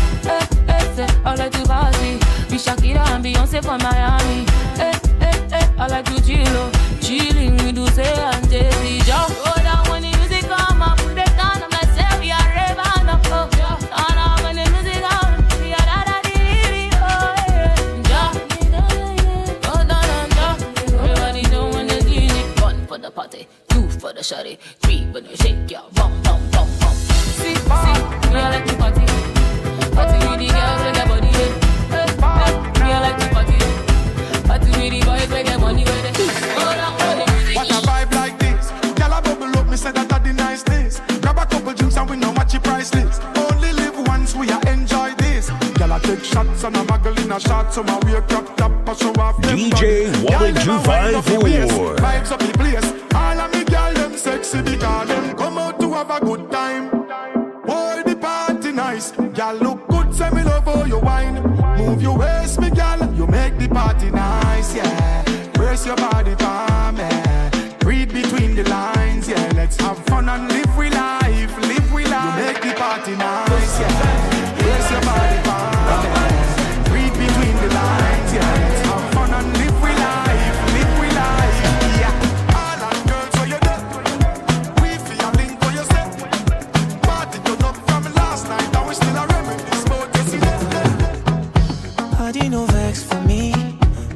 Say I like to party with Shakira and Beyonce from Miami. I like to chilling with Dulce and Jay-Z. Just hold on when the music come up, put it down. we know what your price is. Only live once, we enjoy this. Girl, I take shots and a muggle in a shot, so my way cracked up, I show off them DJ body. 1254. Vibes up the place. All of me girl, them sexy because them come out to have a good time. Boy, the party nice. Girl, look good, say me love how you wine. Move your waist, me girl, you make the party nice, yeah. Brace your body for me. Read between the lines, yeah. Let's have fun and live with life, live with life. You make the party nice, yeah. Brace your body for me. Read between the lines, yeah. Let's have fun and live with life, live with life, yeah. All and girls, where you there? We feel a link for yourself. Party done up from last night, and we still a reminisce about this, yeah. Party no vex for me.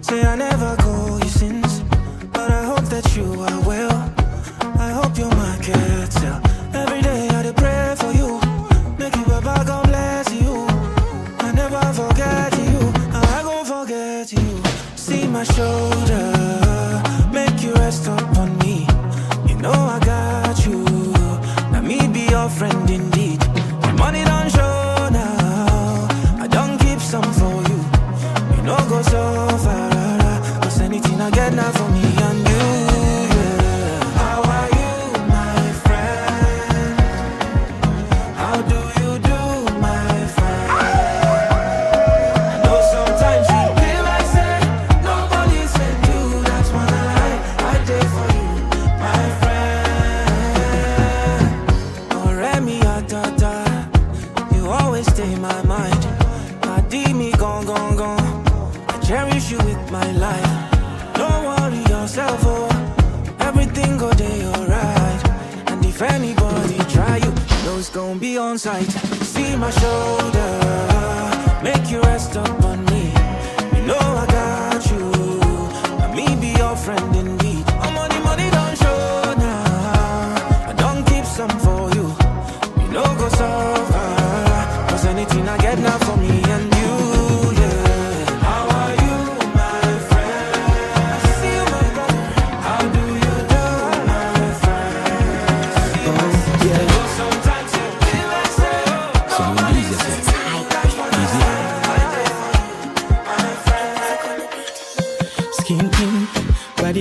Say I never call you since, but I hope that you are well. I hope you're my cat. Every day I dey pray for you. Make you Baba God bless you. I never forget you. I gon' forget you. See my shoulder, make you rest upon me. You know I got you. Now me be your friend indeed. The money don't show now. I don't keep some for you. You know go so far. Cause anything I get now for me and you. Yeah. How are you, my friend? How do you do, my friend? I know sometimes you feel like say nobody said you. That's one lie I did for you, my friend. Oh, Remy, you always stay in my mind. I did me gone. I cherish you with my life. Don't worry yourself, oh. Everything go day alright. And if anybody try you, know it's gonna be on sight. See my shoulder, make you rest up on me. You know I got you. Let me be your friend indeed. I'm on the money don't show now. I don't keep some for you. You know go so far. Cause anything I get now for me and you.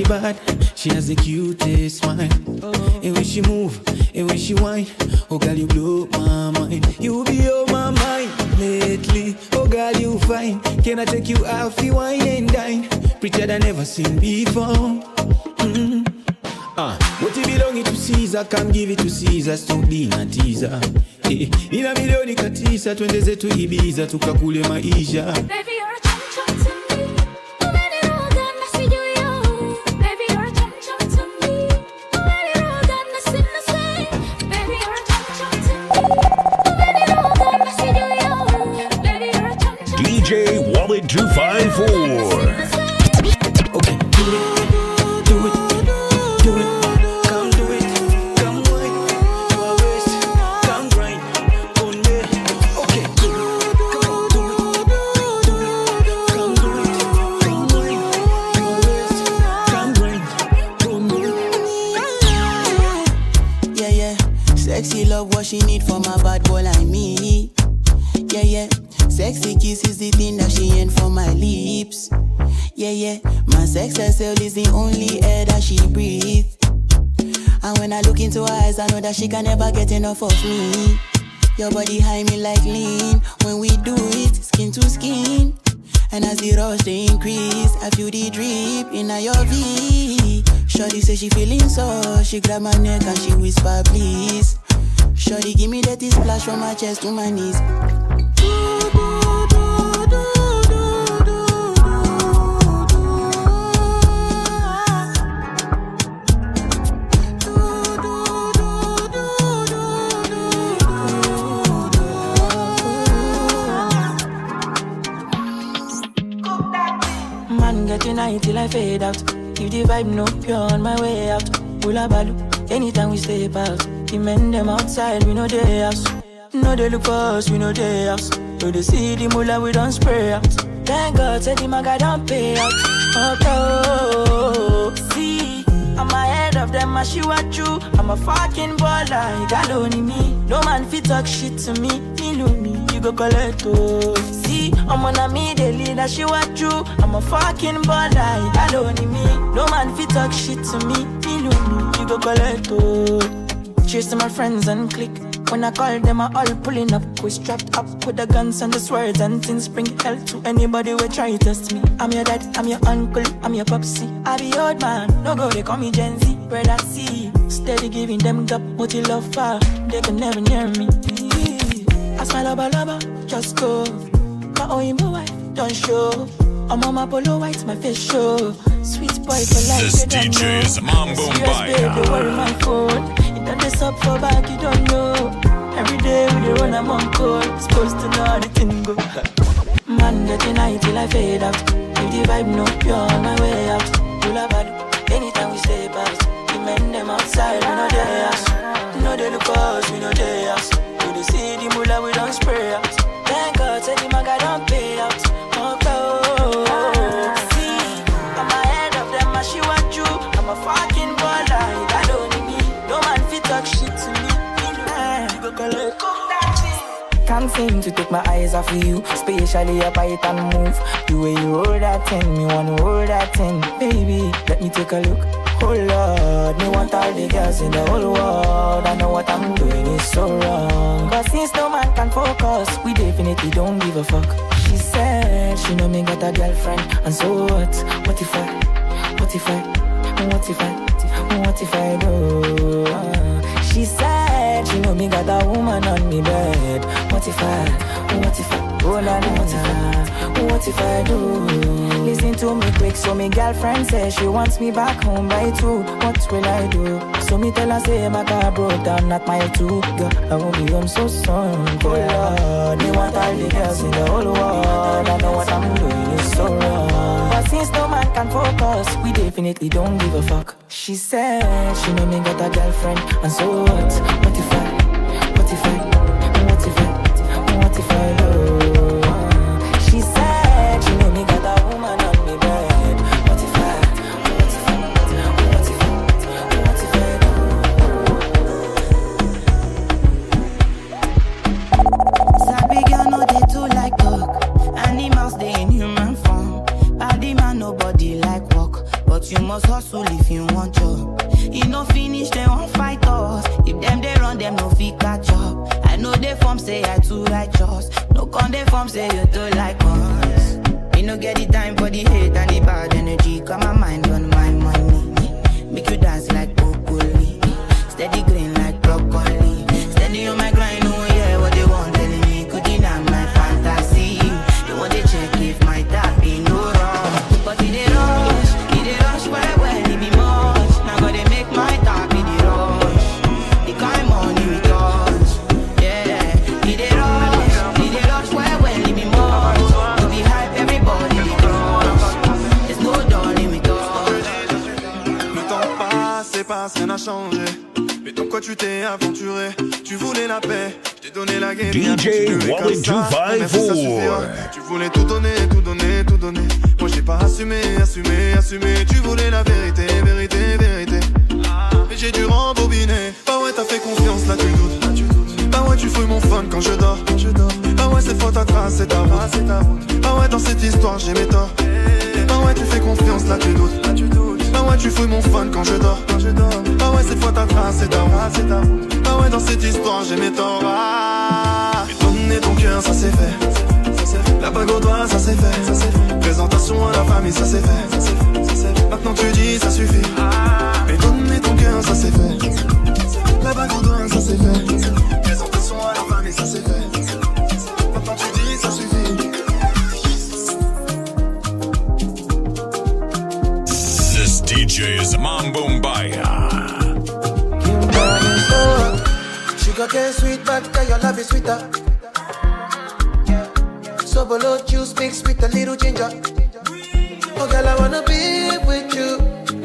Bad. She has the cutest smile. And when she move, and when she whine, oh girl, you blow my mind. You be on my mind lately. Oh girl, you fine. Can I take you out for wine and dine? Pretend I never seen before. What you belong to Caesar, come give it to Caesar. Stop being a teaser. Ina milioni katisa, twende zetu Ibiza, tukakule maisha. Baby, you're a chum to me. I'm ready to roll down, I see you. Baby, you're a chum to me. I'm ready to roll down, I see the same. Baby, you're a chum to me. I'm ready to roll down, I see you. Baby, you're a chum to me. DJ Wallet 254. Okay, do it. Come do it. Come wine. Do a waist. Come grind. On me. Okay, do it. Come do it. Come do it. Come wine. Do a waist. Come grind. On me. Yeah. Sexy love, what she need from a bad boy like me. Yeah. Sexy kiss is the thing that she ain't for my lips. Yeah. My sex herself is the only air that she breathes. And when I look into her eyes, I know that she can never get enough of me. Your body high me like lean. When we do it, skin to skin. And as the rush they increase, I feel the drip in your V. Shorty say she feeling so. She grab my neck and she whisper please. Shorty give me that splash from my chest to my knees. Man, get tonight till I fade out. If the vibe no pure on my way out. Hula balu, anytime we step out. The men them outside, we know they house. No they look for us, we know they house. No they see the mula, we don't spray out. Thank God, said the maga don't pay out. Oh, see, I'm my head of them, I she what you. I'm a fucking baller, you got only me. No man fit talk shit to me. Me love me, you go collect oh. See, I'm on a me, they lead, I she what you. I'm a fucking baller, you got only me. No man fit talk shit to me. Me love me, you go collect oh. Cheers to my friends and click. When I call them, I all pulling up. We strapped up with the guns and the swords and things. Bring hell to anybody who try to test me. I'm your dad, I'm your uncle, I'm your popsy. I be old man, no go, they call me Gen Z. Where I see, steady giving them gap, what you love for. They can never near me. I smile lover, just go. My Oyinbo wife, don't show. I'm on my polo white, my face show. Sweet boy for life, this DJ is Mambo Mbaya. Don't worry my phone. Done this up for back, you don't know. Every day we dey run, I'm on call. Supposed to know how the thing go. Monday to night till I fade out. If the vibe no pure, on my way out. Pull up bad, anytime we stay past. The men them outside, we know they ask. No they look us, we know they ask. We dey see the moolah, we don't spray out. Thank God, say the maga don't pay out. See, I'm ahead of them, I she want you. I'm a fucking baller, that only me. No man fit talk shit to me. You go collect. Can't seem to take my eyes off of you. Especially up I and move. The way you roll that thing, me wanna roll that thing. Baby, let me take a look. Oh Lord, me want all the girls in the whole world. I know what I'm doing is so wrong. But since no man can focus, we definitely don't give a fuck. She said she know me got a girlfriend. And so what? What if I do? She said she know me got a woman on me bed. What if I, oh la la, what if I do? Listen to me quick, so me girlfriend says she wants me back home by 2. What will I do? So me tell her say my car broke down at mile 2. Girl, I won't be home so soon. Oh Lord, me want all the girls in the whole world. I know what I'm doing is so wrong. But since no man can focus, we definitely don't give a fuck. She said she know me got a girlfriend. And so what? What if I do? She said she know me got a woman on me bed. What if I do? Sabi girl no they too like talk. Animals they in human form. Body man nobody like walk. But you must hustle if you want job. You no finish, they won't fight us. If them they run, them no fit catch up. I know they form say I too righteous. No con they form say you too like us. Me no get the time for the hate and the bad energy. Got my mind on my money. Make you dance like broccoli. Steady green like broccoli. Steady on my grind, oh yeah, what they want telling me. Could deny my fantasy. They want to check if my tap be no wrong. But it they rush well, it be much. Now gotta make my tap be the rush. The kind money we touch. Yeah, it they rush well, it be much. To be hype, everybody they crush. There's no darling we touch. Le temps passe, rien n'a changé. Mais dans quoi tu t'es aventuré? Tu voulais la paix, je t'ai donné la guerre. DJ Wally 254. Tu voulais tout donner. Moi j'ai pas assumé. Tu voulais la vérité. Mais j'ai dû rembobiner. Bah ouais, t'as fait confiance, là tu doutes. Bah ouais, tu fouilles mon phone quand je dors. Bah ouais, cette fois ta trace, c'est ta route. Bah ouais, dans cette histoire j'ai mes torts. Bah ouais, tu fais confiance, là tu doutes. Bah ouais, tu fouilles mon phone quand je dors. Bah ouais, cette fois ta trace, c'est ta route. Bah ouais, dans cette histoire j'ai mes torts. Et donner ton cœur, ça c'est fait. La bague au doigt, ça c'est fait. Présentation à la famille, ça c'est fait. Maintenant tu dis, ça suffit. Et donner ton cœur, ça c'est fait. La bague au doigt, ça c'est fait. Présentation à la famille, ça c'est fait. Maintenant tu dis, ça suffit. This DJ is Mambo Mbaya. Sugar cane sweet, but your love is sweeter. So below juice mixed with a little ginger. Oh girl, I wanna be with you,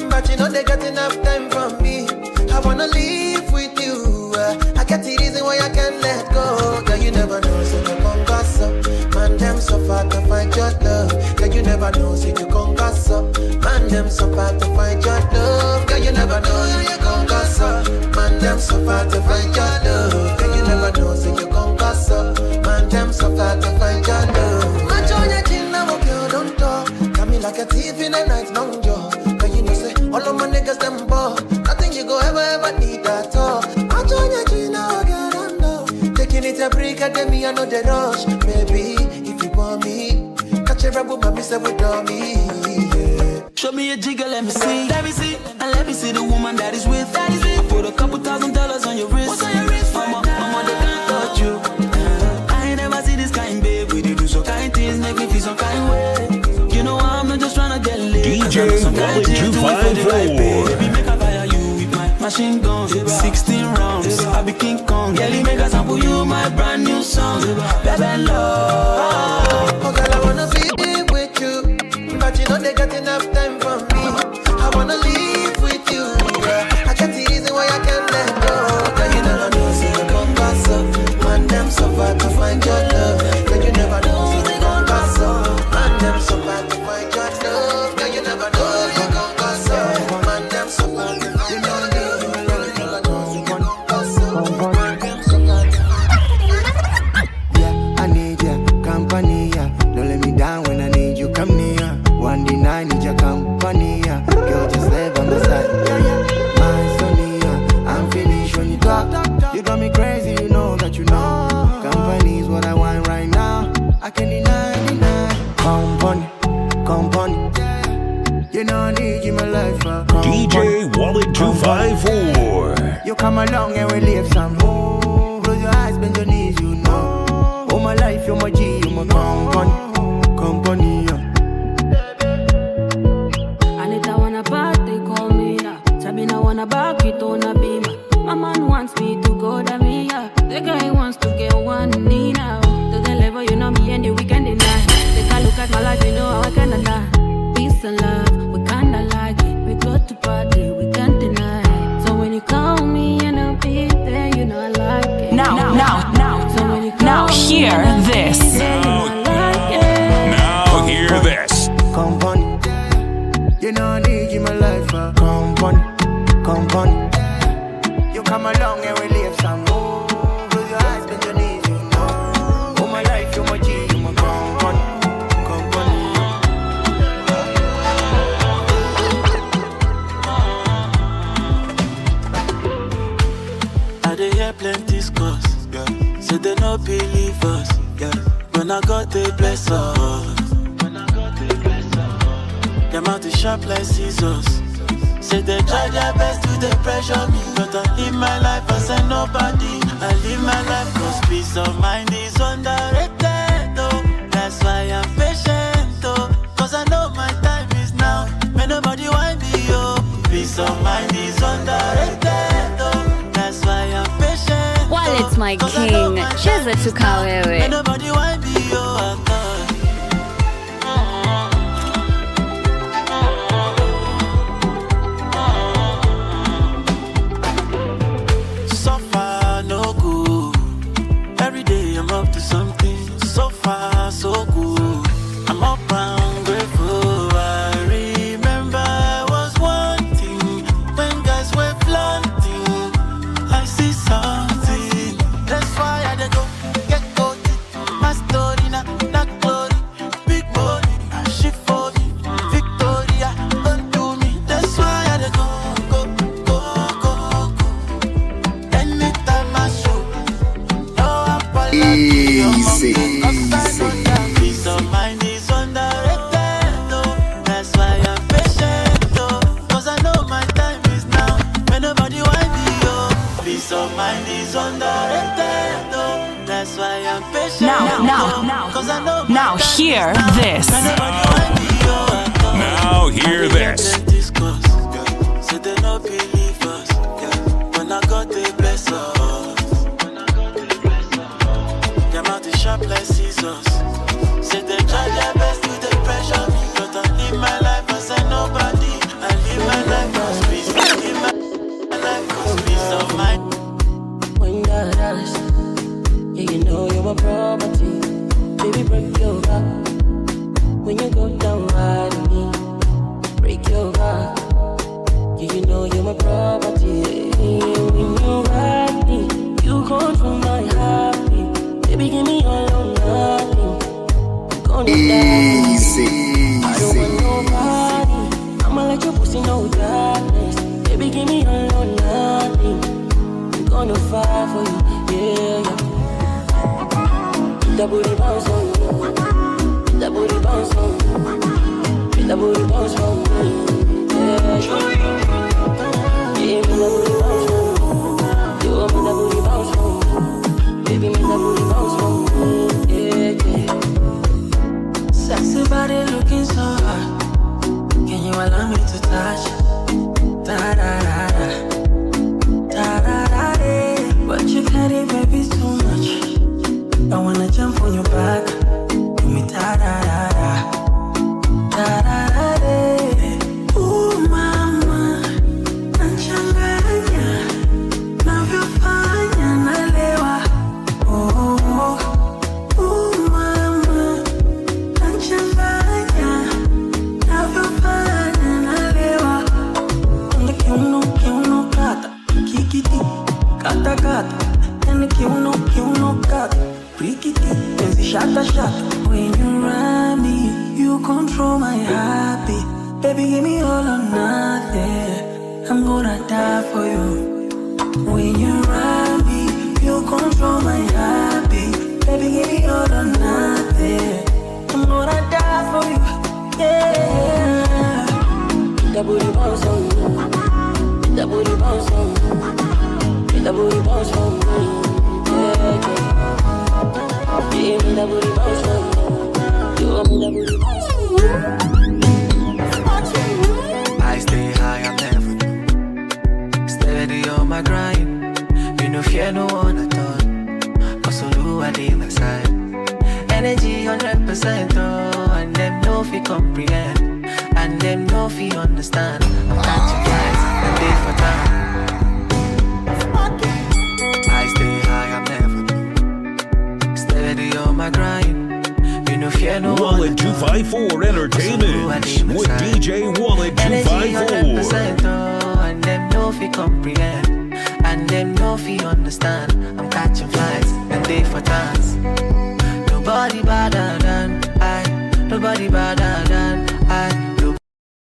but you know they got enough time from me. I wanna live with you. I got the reason why I can't let go. Girl, you never know, so you come gossip. Man, them so far to find your love. Girl, you never know, so you come gossip. Man, them so far to find your love. Girl, you never know. suffer to find your love. Girl, you never know, so you gon' cause up. Man, them suffer to find your love. Match on your chin, now a girl don't talk. Got me like a thief in the night, long jaw. But you know, say, all of my niggas, them ball. Nothing you go ever need at all. Match on your chin, now a girl don't know. Taking it a break, I me, I know the rush. Maybe, if you want me, catch a rebel, my miss with me. Show me a jigger, let me see. Let me see. And let me see the woman that is with. I put $2,000 on your wrist. What's on your wrist? Mama, they can't touch you. I ain't never see this kind, babe. We do so kind things, make me feel some kind way. You know I'm not just trying to get laid. DJ Wally 254. Baby, make I fire you with my machine gun. 16 rounds, I be King Kong. Girl, make a sample you my brand new song. Baby, love. Oh, girl, I wanna be with you. But you know they got enough time for me. I wanna live with you, yeah. I can't see reason why I can't let go. Girl, you never know, so you gon' pass up. Man, them suffer to find your love. Girl, you never know, so you gon' pass up. Man, them suffer to find your love. Girl, you never know, you gon' pass up. Man, them suffer to find your love. Girl, you never know, you gon' pass up. Man, them suffer to yeah, I need ya, company, yeah. Don't let me down when I need you, come near. One day I need your company, yeah. Girl, just stay by my side, my sonny, yeah. I'm finished when you talk. You got me crazy, you know that you know. Company is what I want right now. I can't deny. Company. You know I need you in my life, DJ Wally 254. You come along and we live some more. Close your eyes, bend your knees, you know. All my life, you're my G, you're my company, yeah. Anita wanna party, call me now. Sabina wanna back it on a beamer. My man wants me to go to me, yeah. The guy wants to get one knee now. To the level, you know me and the weekend in night. They can look at my life, you know how I kinda die. Peace and love, we kinda like it. We go to party, we can't deny it. So when you call me and I'll be there, you know I like it. Now, so when you call now me hear and I'll be this. there, you know I like it. Now hear this. Company. You know I need you in my life, company. You come along and we live some more. Close your eyes, bend your knees, you know. All my life, you're my G, you're my company. I dey hear plenty scores, yeah. Say they no believe us, yeah. When I got they bless us. Them out to sharp like scissors. Say they try their best to they pressure me, but I live my life as a nobody. I live my life cause peace of mind is underrated, oh. That's why I'm patient, oh. Cause I know my time is now. May nobody want me, oh. Peace of mind is underrated, oh. That's why I'm patient. While it's my king, cheza tukawewe. May nobody want me, oh. So far, so good. I'm up and grateful. I remember I was wanting when guys were flaunting. I see something. That's why I go get caught. My story now, not glory. Big money, shit for me. Victoria, undo me. That's why I go. Anytime I show, no apology. Easy. Peace of mind is underrated, though. That's why I'm patient, though. Cause I know my time is now. When nobody want me, oh. Peace of mind is underrated, though. That's why I'm patient, Cause I know my now time hear is now. this. When nobody want me, oh. Now hear this. Say they no believe us, yeah. When I got they bless us. Them out the sharp like scissors. Say they try their best to they pressure me, but I live my life as a nobody. I live my life as peace. I live my life as peace of mind. When God asks, yeah, you know you're my property. Baby, break your back. When you go down hard on me, break your back. Yeah, you know you're my property. When you ride control my heartbeat. Baby, give me all or nothing. Gonna Easy. I don't want nobody. I'ma let your pussy know darkness. Baby, give me all or nothing. I'm gonna fight for you, yeah. That booty bounce on me. That booty bounce on me. That booty bounce on me, yeah. Give me that booty bounce on me. You want me that booty bounce on me. Baby, me that booty bounce on me, yeah. Sexy body looking so hot. Can you allow me to touch? Da-da-da-da. Da-da-da-da. But you carry, baby, too much. I wanna jump on your back. Give me da-da-da-da. Da-da-da-da. Ooh, mama. Nachanganya. Navyofanya nalewa. Oh, ooh, mama. Nachanganya. Navyofanya nalewa. Onda kiuno kata. Kikiti. Kata kata. And kiuno kata. Rikiti. Penzi shata. When you ride me, you control my heartbeat. Baby, give me all or nothing. I'm gonna die for you. When you ride me, you control my heartbeat. Baby, give me all or nothing. I'm gonna die for you, yeah. That booty bounce on me. That booty bounce on me. That booty bounce on me, yeah. Give me that booty bounce on me. You want me that booty bounce on me. I stay high, I'm never steady on my grind. You know fear no one at all. Cause all I did my side. Energy 100%, oh, and them no fi comprehend. And them no fi understand. I'm catching flights and day for time. I stay high, I'm never steady on my grind. You know fear no one. Wallet 254 Entertainment with DJ Wallet 254. And them no fi comprehend. And them no fi understand. I'm catching flights and day for dance. Nobody better than I. Nobody better than I.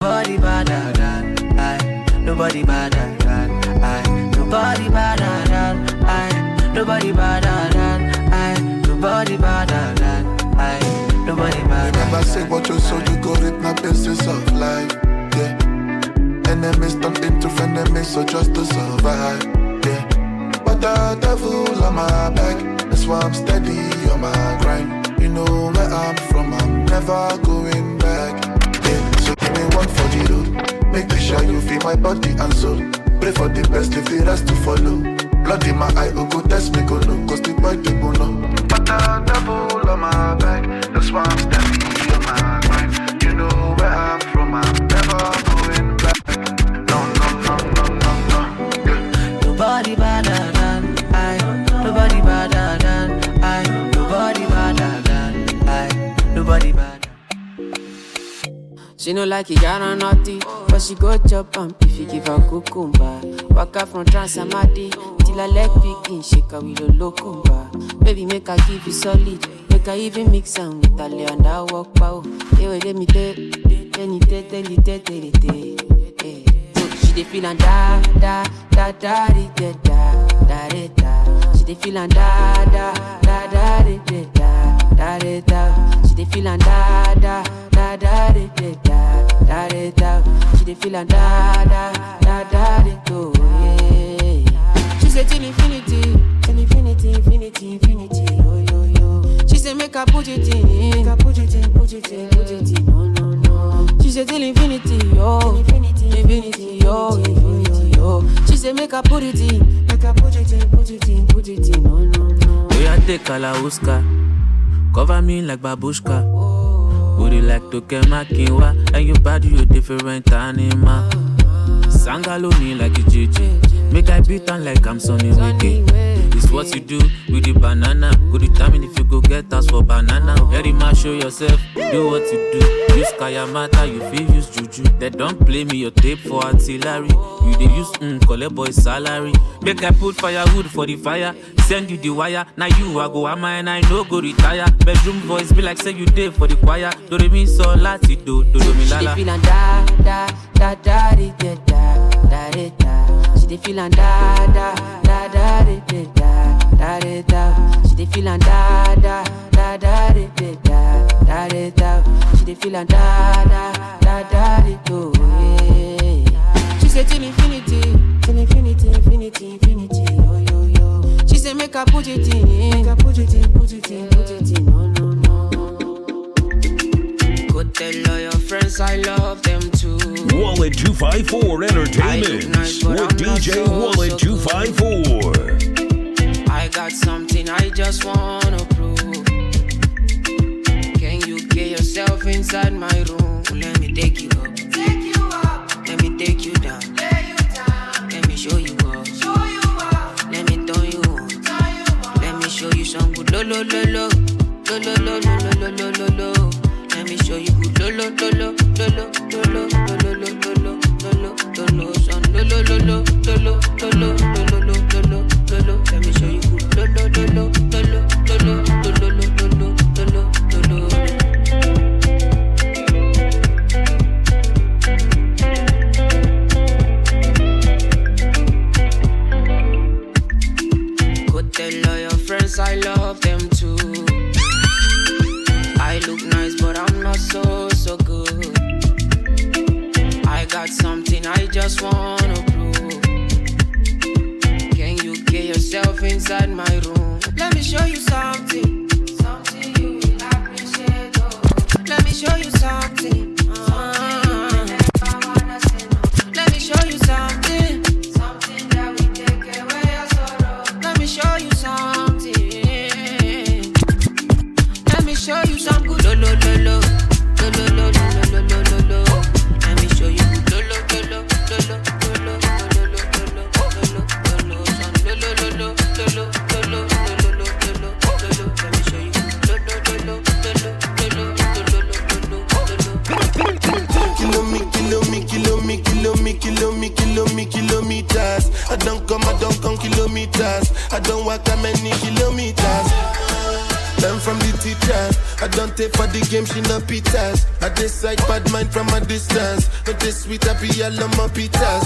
Nobody better than I. Nobody better than I. Nobody better than I. Nobody better than I. Nobody better than I. Nobody better. Remember, say what you sow, you go reap the business of life. Yeah. Enemies turn into frenemies, so just to survive. Yeah. But the devil on my back, that's why I'm steady on my grind. You know where I'm from, I'm never going back. Yeah. So give me one for the road. Make sure you feel my body and soul. Pray for the best, leave the rest to follow. Blood in my eye, oh go test me, go no, cause the boy they go no. But the devil on my back, that's why I'm steady on my grind. You know where I'm from, I'm never going back. No, yeah. Nobody better than I. Nobody better than I. Nobody better than I. Nobody better. She no like it, got on naughty, but she go chop and if you give her cucumber. Walk up from Transamadi till her leg begin shake her with a locumba. Baby, make her give you solid, make her even mix am with her lay and I walk pow. Hey, wait, let me tell. She dey feel and da da da da da da da da. She dey feel and da da da da da da da. She dey feel and da da da da da da da. She dey feel and da da da da da. She say till infinity, oh yo yo. She say make her put it in, put it in, no. She say till infinity, oh, infinity, oh. She say make her put it in, put it in, no. We a take a la Uska, cover me like babushka. Would you like to get my kinwa? And your body you different animal. Sangalo me like a JJ. Make I beat on like I'm Sonny Wiki. It's what you do with the banana. Good determine if you go get get us for banana. Very much show yourself, do what you do. Use Kayamata, you feel use Juju. They don't play me your tape for artillery. You they use collect boy salary. Make I put firewood for the fire. Send you the wire. Now you I go Omah and I no go retire. Bedroom voice be like say you did for the choir. Do re mi so lati do mi lala. She dey feelin' da da da da da da da da. She dey feelin' da da da da da da da da. She dey feelin' da da da da da da da da. She dey feelin' da da da da da da. She say till infinity, infinity, oh yo yo. She say make I put it in, put it in, no. Go tell all your friends I love them too. Wallet 254 Entertainment with DJ Wallet 254. I got something I just wanna prove. Can you get yourself inside my room? Let me take you up. Let me take you down. Let me show you up. Let me turn you on. Let me show you some good lo lo lo lo lo lo lo lo lo lo lo. Let me show you good lo lo lo lo lo lo lo lo lo lo lo lo son lo lo lo lo lo lo lo lo lo. Let me show you good lo lo lo lo lo lo lo lo lo. Tell all your friends I love them too. I look nice but I'm not so good. I got something I just wanna prove. Can you get yourself inside my room? Let me show you something, something you will appreciate. Oh. Let me show you something, let me show you something, something that will take away your sorrow. Let me show you something. Let me show you some good lo lo lo lo lo lo lo lo lo lo lo. Let me show you good lo lo lo lo lo lo lo lo lo lo some lo lo lo lo lo lo lo lo lo. Let me show you lo lo lo lo lo Kilometers. I don't come kilometers. I don't walk that many kilometers. Learn from the teacher. I don't take for the game, she no pitas. I decide bad mind from a distance. But this sweet happy, I love my pitas.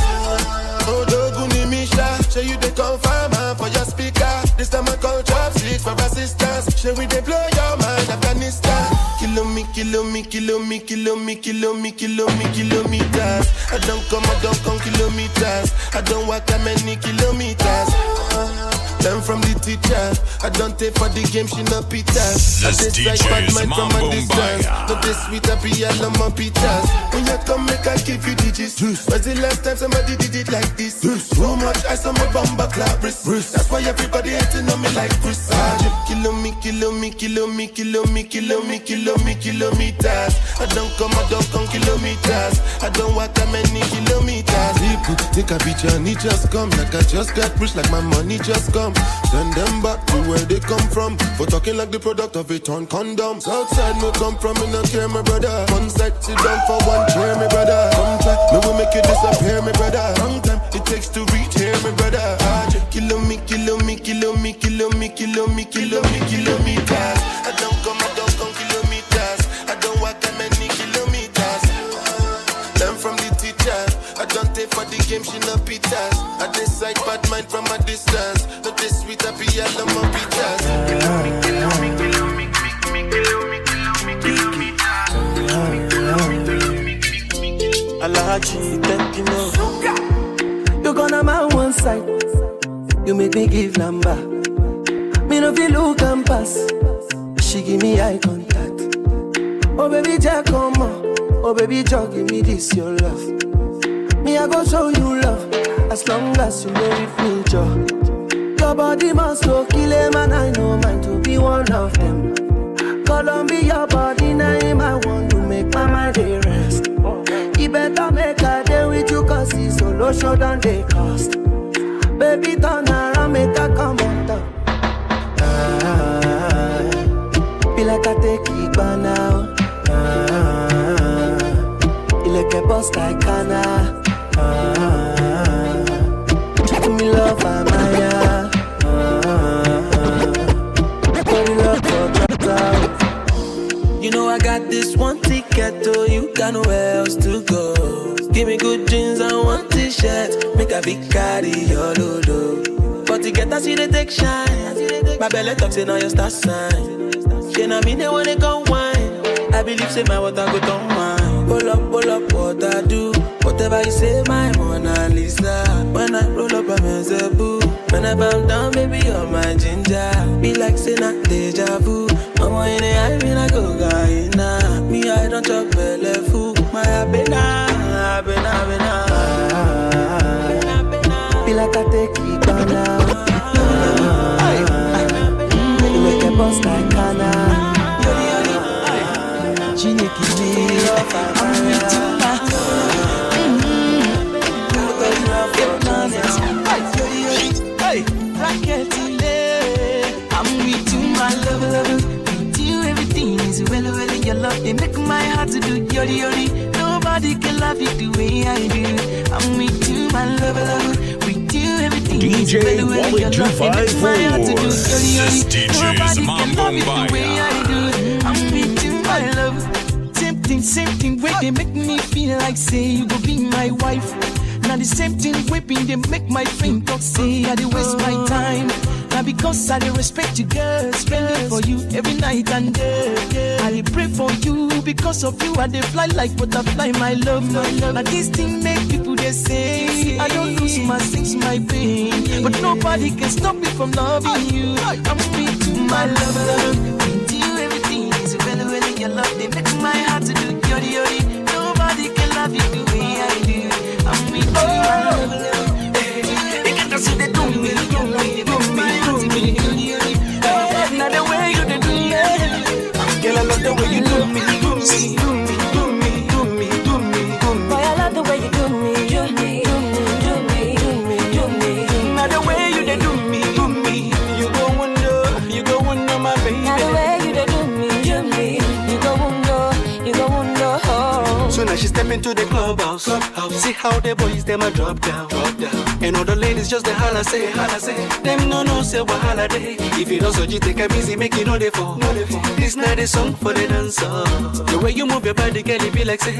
Oh, Doguni Misha, show you the confirmer for your speaker. This time I call chopsticks for assistance. Show we they blow your mind, Afghanistan. Kilometers. I don't come kilometers. I don't walk that many kilometers. Learn from the teacher. I don't take for the game, she no pitas. I decide bad mind from a distance. Not this sweet happy, I love my pitas. When you come, make I give you digits. When's the last time somebody did it like this? Too much ice on my bumper clap wrist. That's why everybody hating on me like Chris. Kilometers. I don't come kilometers. I don't walk that many kilometers. People take a picture and it just come. Like I just got rich, like my money just come. Send them back to where they come from. For talking like the product of a torn condom. Outside no come from, me no care, my brother. One side sit down for one chair, my brother. Come try, me will make you disappear, my brother. Long time it takes to reach here, my brother. Kilometers. I don't come kilometers. I don't walk that many kilometers. Learn from the teacher. I don't take for the game, she no pitas. I decide bad mind from a distance. Not this sweet happy, I love my pitas. I like you, thank you, know. You're gonna my one side. You make me give number. Me no feel look and pass. She give me eye contact. Oh baby, Jack, come on. Oh baby, Jack, give me this your love. Me I go show you love. As long as you know with me, Joe. Your body must go kill him, and I know mine to be one of them. Columbia, your body name, I want to make my mind a rest. You better make a day with you, cause it's solo show than they cost. Baby, turn around, make a come on top. Feel like I take it by now. You like a boss like Kana. Give me love, I'm Maya. You know I got this one ticket to you, got nowhere else to go. Give me good jeans and one t-shirt, make a big carry your lodo. But to get us, you they take shine. My belly talks in all your star sign. She know me, they wanna go wine. I believe say my water go down wine. Pull up, what I do. Whatever you say, my Mona Lisa. When I roll up, I'm a boo. Whenever I'm down, baby, you're my ginger. Be like say not deja vu. I'm in the eye, me I go Guyana. Me, I don't chop belly food. My abena. Feel like I take it down now. You make a boss like Kana. Genie, give me love, I'm with you, I'm with you, my love. With you, everything is well. Your love, they make my heart to do yori. Nobody can love you the way I do. I'm with you, my love. With you, everything is well. Your love, they make my heart to do yori. Nobody can love you the way I do. I'm with you, my love. Same thing, where they make me feel like say you go be my wife. Now the same thing whipping they make my friend talk say I dey waste my time. Now because I dey respect you, girl, spend it for you every night and day. I dey pray for you because of you. I dey fly like butterfly, my love. Now this thing make people they say I don't lose my sense, my pain, but nobody can stop me from loving you. I'm with you, my love. With you, everything is well. Your love they make my heart to do yori. Nobody can love you the way I do. I'm with you, my love. They can't see they do me. Not the way you do me. Girl, I love the way you do me. Boy, I love the way you do me. Not the way you do me. You go wonder, my baby. Not the way you do me. You go wonder. Soon as she step into the clubhouse. See how the boys them a drop down. And all the ladies just the holla say. Them no say what holiday. If you don't so you take a busy, make it know they fall. This night is song for the dancer. The way you move your body, girl, it be like say.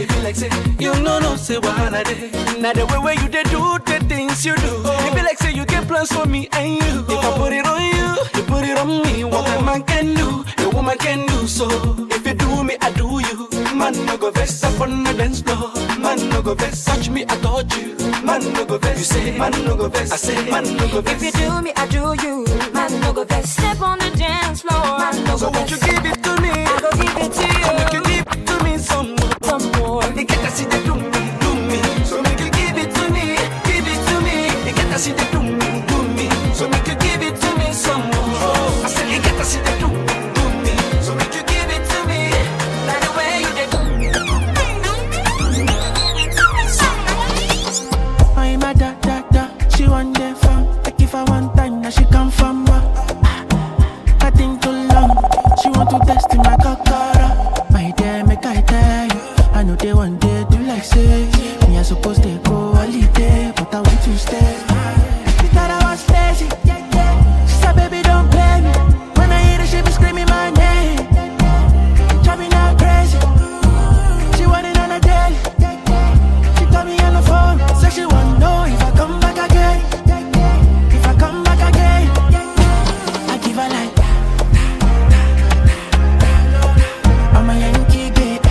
You no say what holiday. Now the way you they do the things you do. It be like say you get plans for me and you. If I put it on you, you put it on me. What a man can do, a woman can do. So if you do me, I do you. Man no go vex up on the dance floor. Man no go vex, touch me, I touch you. Man no go vex, you say. Man no go vex, I say. Man no go vex. If you do me, I do you. Man no go vex. Step on the dance floor. Man no so go won't vex. you give it to me? I go give it to you. So make you give it to me some more. They get to see they do me. So make you give it to me. They get to see they do me. So make you give it to me some more. I said they get to see they do me. So make you give it to me. By the way you did do me. I'm a da. She want the fun. Like if I want time, now she come from back. I think too long. She want to test in my kakara. My dear, make I tell you. I know they want to do like say. Me I suppose they go holiday, but I want to stay. She thought I was lazy. She said, baby, don't play me. When I hear her, she be screaming my name. Drive me not crazy. She want it on a daily. She call me on the phone. Say she want to know if I come back again. If I come back again, I give her like I'm a Yankee babe.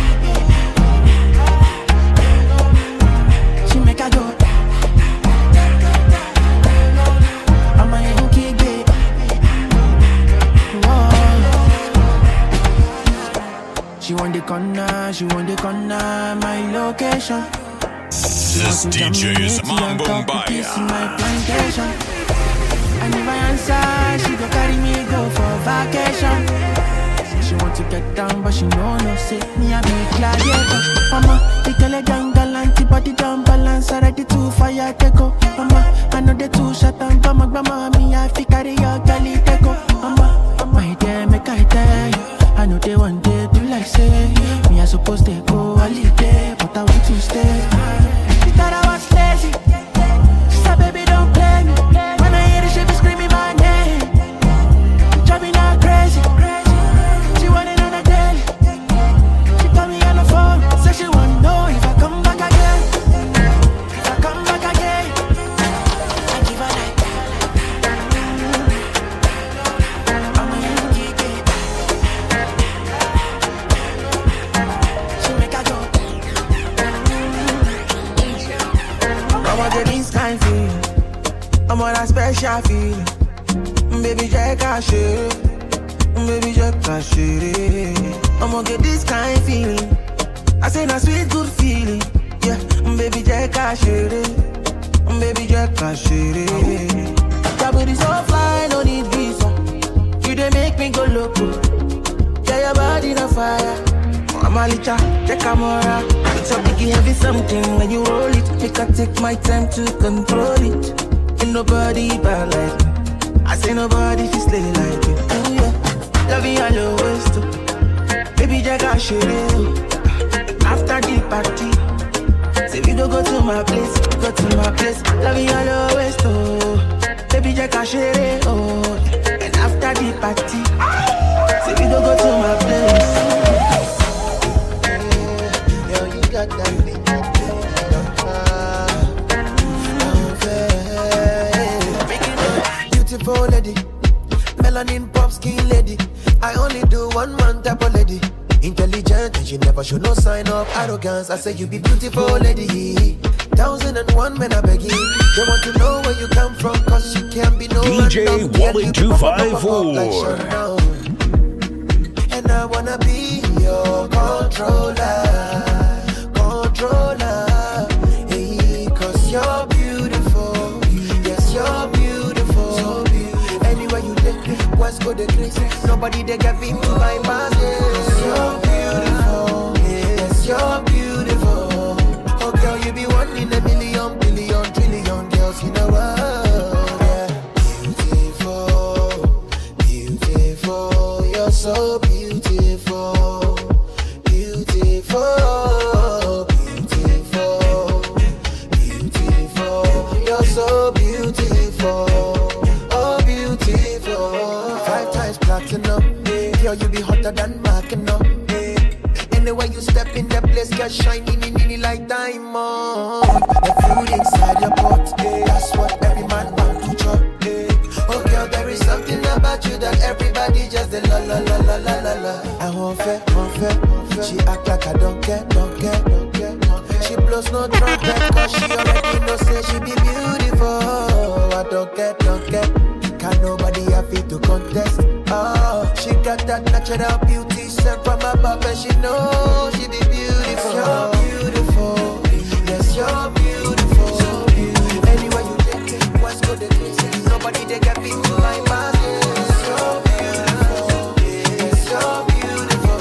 She make her go. I'm a Yankee babe. Whoa. She want the corner, my location. This DJ is Mambumbaya. And if I answer, she go carry me go for vacation. She want to get down, but she know no say me a big gladiator. Mama, the girl a jungle body down balance, already too fire take go. Mama, I know the two shot and come grandma me I fi carry your girl take go. Mama, my dear make I tell you, I I know they one day do like say me I supposed to go holiday, but I want to stay. She thought I was lazy. She said, baby, don't play me. When I hear the shit, be screaming my name. Driving her crazy. She want it on a daily. She call me on the phone, say she wanna know if I come back again. If I come back again, I give her like that. I'ma keep it. She make her go. I'ma get this kind feeling. I'm on that special feeling. Baby, Jack, I share it. Baby, Jack, I share it. I'ma get this kind feeling. I say that sweet good feeling. Yeah, baby, Jack, I share it. Baby, Jack, I share it. That booty so fly, no need visa. You dey make me go loco. Yeah, your body on fire. I'm a licha, check camera. It's a biggie heavy something when you roll it. Make I take my time to control it. Ain't nobody bad like me. I say nobody fi slay like you. Oh yeah, love you all always too. Baby Jack, I share it. After the party, say we go to my place, go to my place. Love you all always too. Baby Jack, I share it. Oh, and after the party, say we go to my place. Yo, you got that thing. Beautiful lady, melanin pop skin lady. I only do one man type of lady. Intelligent and she never show no sign of arrogance. I say you be beautiful lady. 1001 men I beg you. They want to know where you come from, cause you can't be no DJ Wally 254. And I wanna be your controller. Hey, cause you're beautiful. Yes, you're beautiful. So beautiful. Anywhere you take me, West go the place. Nobody they get me to my basket. Yes, you're beautiful. Yes, you're beautiful. Oh girl, you be one in a million, billion, trillion girls in the world. Yeah. Beautiful, beautiful. You're so beautiful, beautiful, beautiful, beautiful. You're so beautiful, oh beautiful. 5 times platinum, girl, you be hotter than Mackinac. Anywhere you step in the place, girl, shiny, like diamond. The food inside your pot, that's what every man want to chop. Oh girl, there is something about you that everybody just the la la la la la la la. I won't fair. She act like I don't care. She blows no trumpet, cause she already know say she be beautiful. I don't care. Can't nobody have it to contest. Oh, she got that natural beauty sent from above, and she knows she be beautiful. You're beautiful. Yes, you're beautiful. So beautiful. Anywhere you take it, West go the crazy. Nobody they get me to my basket. You're beautiful. Yes, you're beautiful.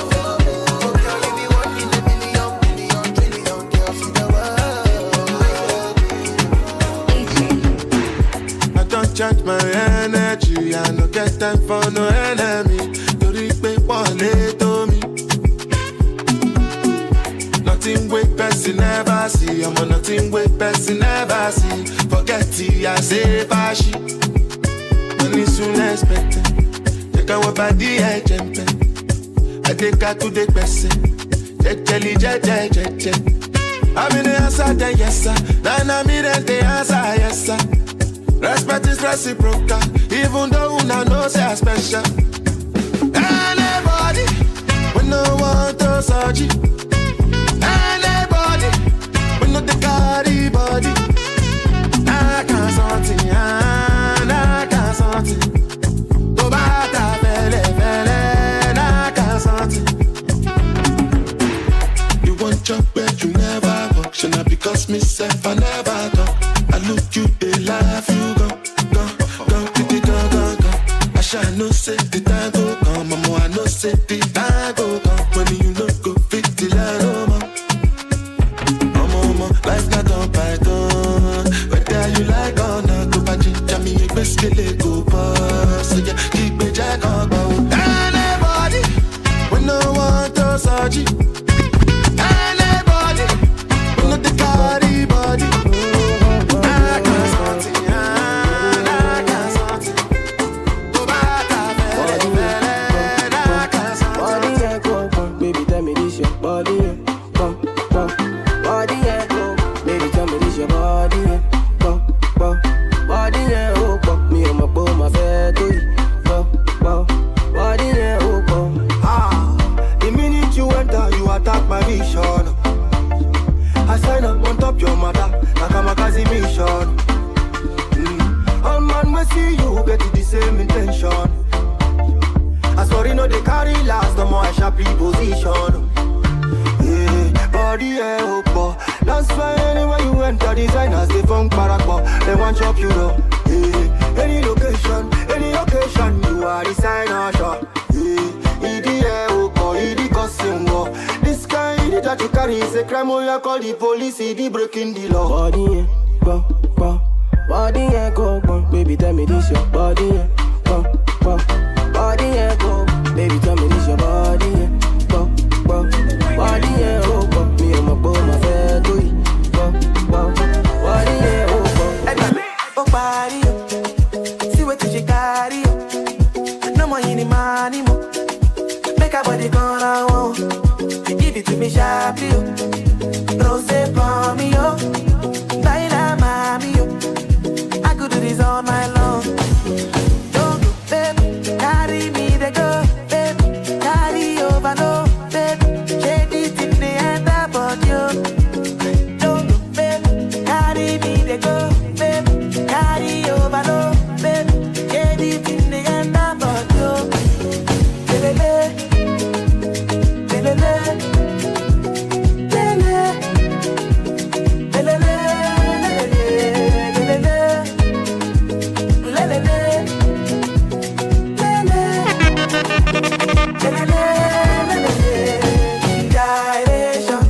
Oh girl, you be one in a million, billion, trillion girls in the world. I don't charge my energy. I no get time for no enemy. Don't pay for to me. Nothing with person never see. I'm on nothing with person never see. Forget it, I say bashi. Money soon expected. Take our body, I jump. I take her to the person. Je. I'm in the answer, then yes sir. Then I'm in the answer, yes sir. Respect is reciprocal, even though I know say special. Anybody, when no one to search it. Anybody, when no the carry body. I can't something, I can't something. Go back to fele, I can't something. You want job where you never walk, should not because myself I never talk. I look you, they laugh, you go. I shall no say the time go come, mama, I no say the time go come. When you no go fit the line, mama, life not on python. Whether you like or not, go back to me, you best get it go pass. So yeah, keep me jack on. Anybody, when body. Anybody, we not the carry body. I can't start it, I can't start it. Go back, I can't start Body, it. yeah, go, baby, tell me this your body, yeah. Body, yeah, go, baby, tell me this your body, yeah. Body, yeah, oh, me on my bone, my fat, body, yeah, oh, The minute you enter, you attack my vision. I sign up on top your mother, like I'm a Kazi mission. All man we see you get the same intention. I sorry no they carry last, no more I sharp position. Yeah, body yeah, oh, that's why anywhere you enter, designers they funk barakbo. They want chop you know. Yeah, any location, any occasion, you are designer shot. Yeah, EDA, oh, ED costume, oh. This kind that you carry is a crime, oh, you call the police, ED breaking the law. Body, yeah, body, yeah, go, baby, tell me this your body, yeah, body, yeah, go, baby, tell me this your body, yeah, body, yeah, oh, me and my boy, my fair do it, body, yeah, oh, body, see what you carry, no more in the money, make a body gonna want, give it to me sharply, rose for me, oh. I could do this all night long. Don't go, babe, carry me, they go, babe, carry over, no, babe, shade it in the end about you. Don't go, babe, carry me, they go, babe, carry over, no, babe, shade it in the end about you. Lelele, lelele, lelele, lelele. Direction,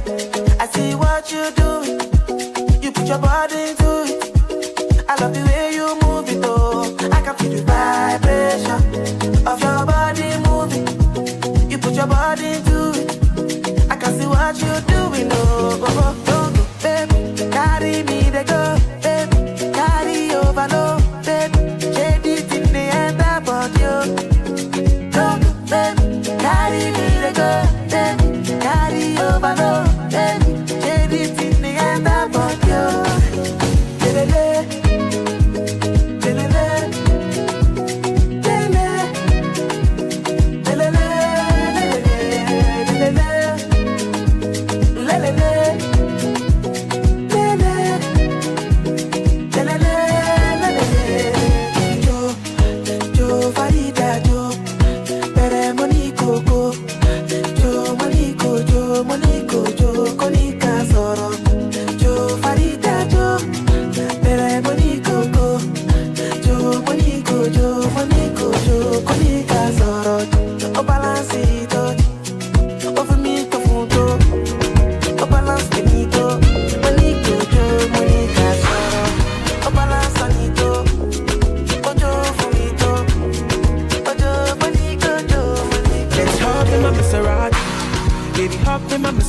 I see what you do. You put your body into it. I love the way you move it, oh. I can feel the vibration of your body moving. You put your body into it. I can see what you're doing, oh. Don't go, baby, carry me, they go, baby, carry over, no, baby, shade it in the end about you. Don't go, baby, carry me, they go, baby, carry over, no, baby, shade it in the end about you. Lelele, lelele, lelele, lelele, lelele, lelele,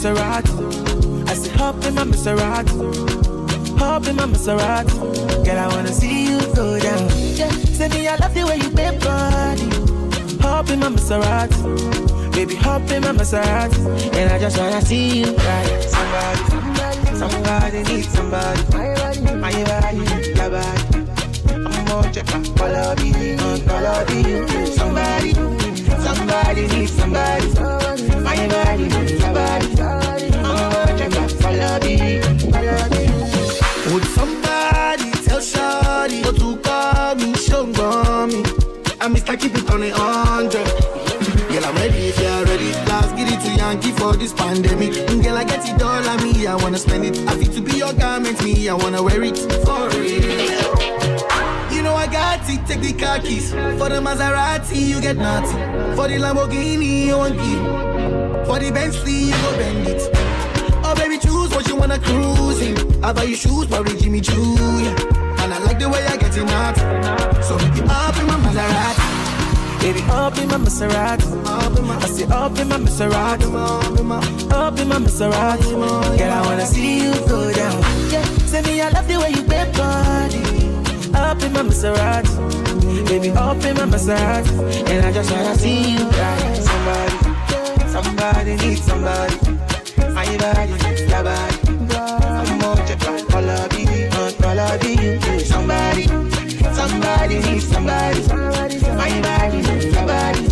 Maserati. I say hop in my Maserati. Hop in my Maserati. Girl, I wanna see you go down. Yeah. Say me, I love the way you bend body. Hop in my Maserati. Baby, hop in my Maserati. And I just wanna see you ride. Somebody needs somebody. My body, your body. I'm gonna check my color, you. Somebody needs somebody. My body, your body. I'm gonna check my color, you. Would somebody tell Shawty not to call me, show me? I miss like keep it on 100. Girl, I'm ready if you're ready. Last get it to Yankee for this pandemic. Girl, I get it all on me, I wanna spend it. I feel to be your garment, me, I wanna wear it for real. You know I got it, take the car keys. For the Maserati, you get nothing. For the Lamborghini, you won't give. For the Bentley, you go bend it. Oh baby, choose what you wanna cruise in. I buy you shoes, probably Jimmy Choo, yeah. And I like the way I get it out. So make you up in my Maserati. Baby, up in my Maserati. I say up in my Maserati. Up in my Maserati. Girl, I wanna see you go down. Yeah, say me I love the way you bend body. Up in my Maserati. Baby, up in my Maserati. And I just wanna see you ride. Somebody needs somebody. My body needs your body. I'm more Japan, all I be you. Somebody needs somebody. My body needs your body.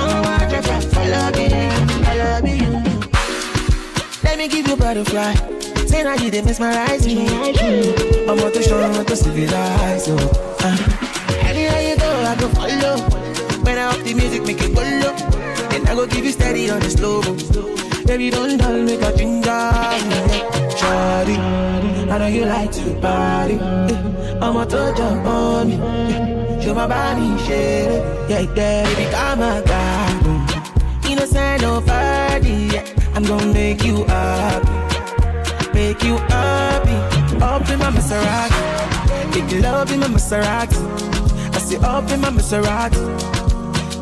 I'm more Japan, all I be you. Let me give you butterfly. Say now you did mesmerize me. I'm out to show, I'm out to civilize. Anywhere you go, I go follow. When I up the music, make it go low. Then I go give you steady on the slow. Baby, don't dull, make a ginger. Shawty, I know you like to party. I'm out to jump on me. Show my body, shit. Yeah, baby, come on, God. Innocent, no party. I'm gonna make you happy. Make you happy. Up in my Maserati. Make you love in my Maserati. I say up in my Maserati.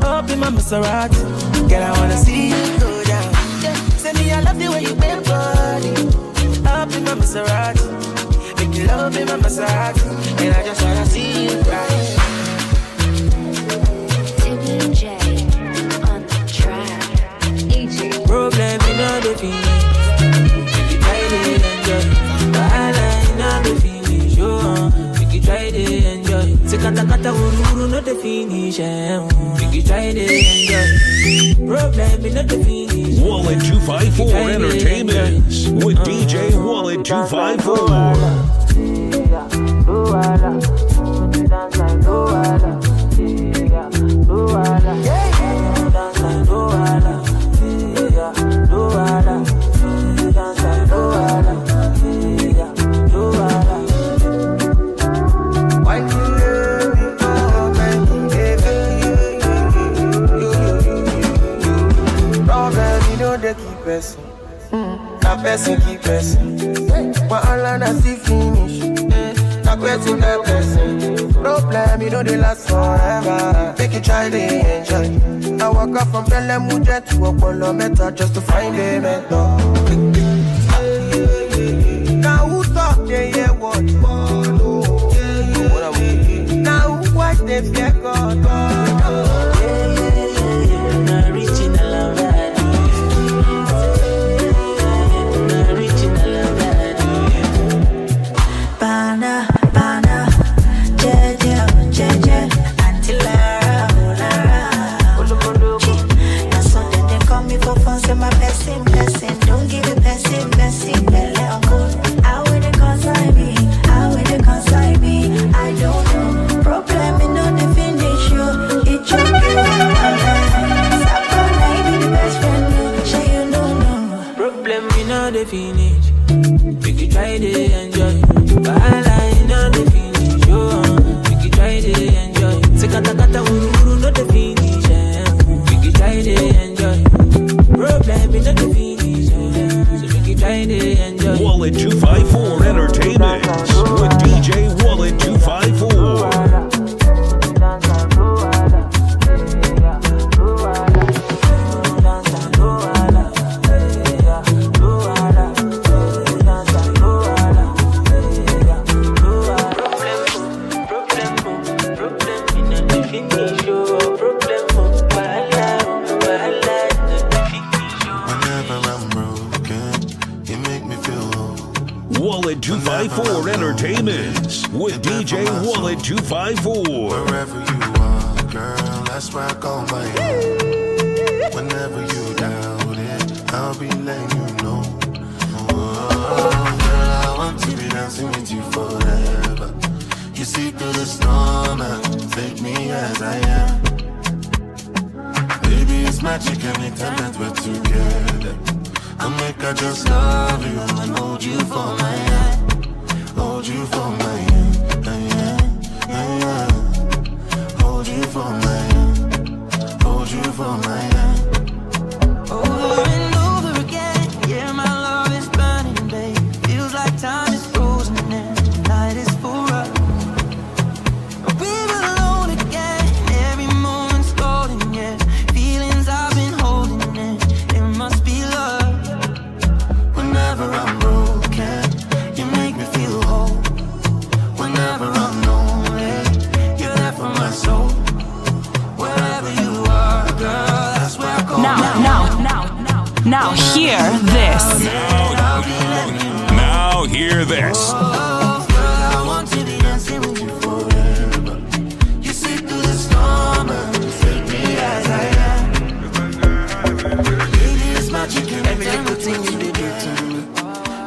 Up in my Maserati. Girl, I wanna see you go down. Yeah. Say me I love the way you bend body. Up in my Maserati. Make you love in my Maserati. And I just wanna see you ride. J on the track. Problem in all the feelings. You try to enjoy. Wahala in all the feelings. You try to enjoy. Say kata uru no the finish. You try to enjoy. Problem in all the feelings. Wallet 254 Entertainment with DJ Wallet 254. That person keep person. But all I see finish. That person, that person. Problem, you know they last forever. Make you try to enjoy. I walk up from Belemuja to Apollo Meta just to find a mentor. Now who talk, they hear what? Now who watch, they fear God. Finish. We can try to enjoy. Wahala in all the finish. We can try to enjoy. Say kata uru no the finish. We can try to enjoy. Problem in all the finish. So we can try to enjoy. Wallet 254 Entertainment with DJ Wallet 254. Wallet 254 Entertainment with DJ Wallet 254. Wherever you are, girl, that's where I call my own. Whenever you doubt it, I'll be letting you know. Oh, girl, I want to be dancing with you forever. You see through the storm and take me as I am. Baby, it's magic anytime that we're together. I make I just love you and hold you for my hand. Hold you for my hand. Hold you for my hand. Hold you for my hand. Over and over again, yeah, my love is burning, babe. Feels like time is frozen and the night is for us. We're alone again, every moment's gone. Now hear this. Now hear this. I want to be dancing with you forever. You see through the storm and take me as I am. It is magic in every little thing you did to me.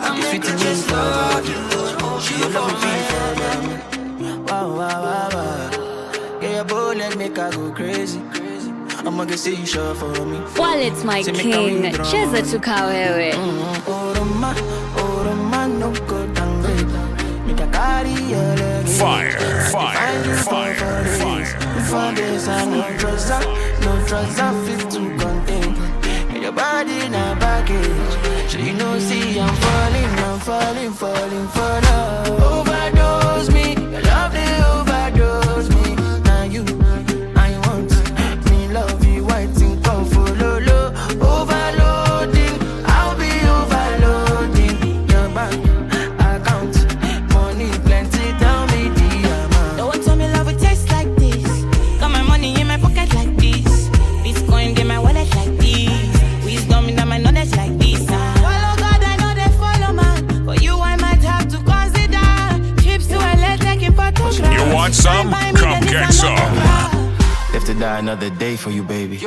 I'm fitting in for you. She love me for them. Wow, wow, wow, wow. Get your bullet, make her go crazy. I'ma get see you sure for me. Wallet's my king. Cheza tukawewe. No go down great. Make a carry your leg. Fire, fire, fire, fire. For this I no trust I fit to contain. And your body na baggage. So you know see I'm falling for love. Overdose me, your love they overdose me. Now you, I want me love you, I think come follow low. Overloading, I'll be overloading your bank account. Money plenty, tell me the amount. Don't tell me love would taste like this. Got my money in my pocket like this. Bitcoin in my wallet like this. Wisdom in my knowledge like this. Follow God, I know they follow man. For you, I might have to consider trips to LA taking photographs. You want some? Come get some. Live to die another day for you, baby.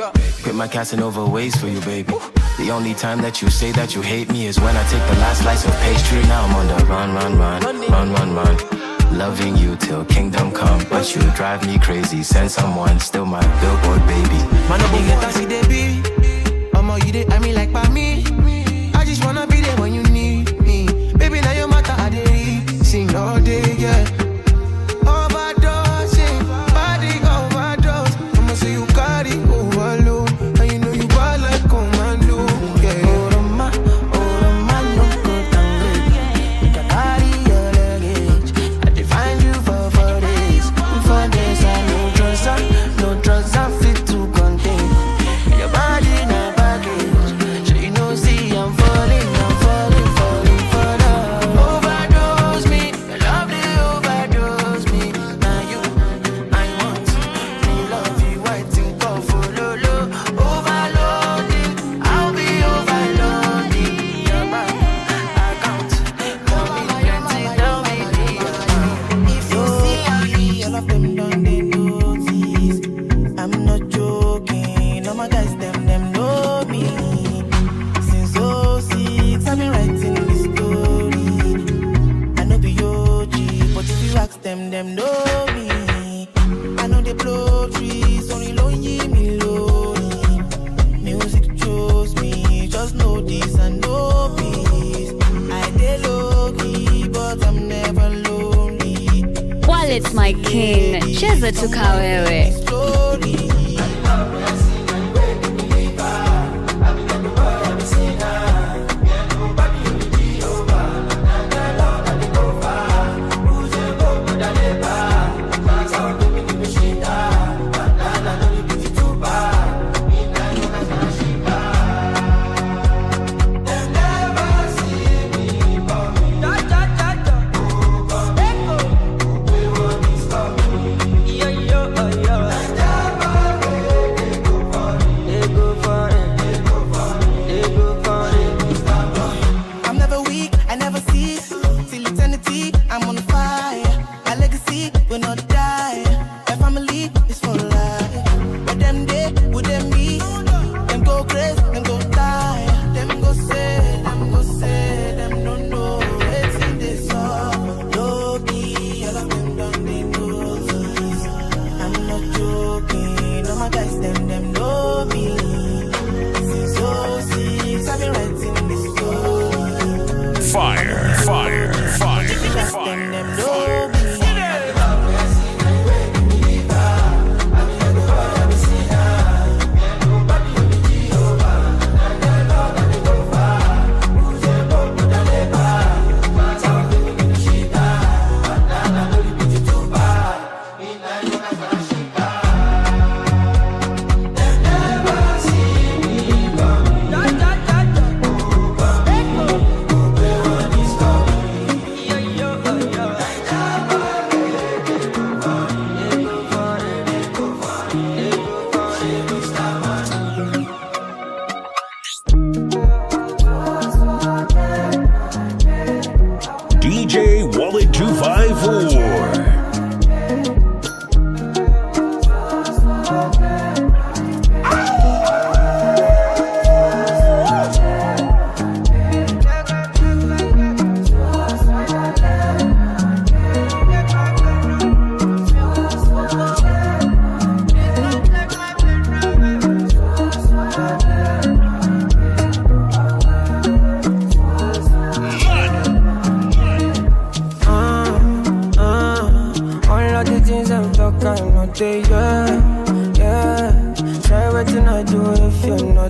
Quit my Casanova ways for you, baby. The only time that you say that you hate me is when I take the last slice of pastry. Now I'm on the run. Loving you till kingdom come, but you drive me crazy. Send someone, still my billboard baby. Man, I get to see the beat. Omah, you did, I mean like by me. I just wanna be there when you need me. Baby, now your matter, I did sing all day, yeah. Overdosing, body overdose. I'ma say you carry overload, and you know you bad like commando, yeah. Omah, no go down great. Make a carry your luggage. I define you for days. For days, I no trust, I fit to contain. Your body na baggage. So you know, see I'm falling for love. Overdose me, your love they overdose me. Now you, I want me love you, I think of follow low. Overloading, I'll be overloading your bank account. Money plenty, tell me the amount. If you see me, all of them done they notice. I'm not joking, all my guys them know me. Since 06, I've been writing this story. I know be OG, but if you ask them know me. I know they blow trees, only lonely me lonely. Music chose me, just know this and know peace. I dey low key, but I'm never lonely. Wallet's my king. Cheza tukawewe. Slowly. Yeah.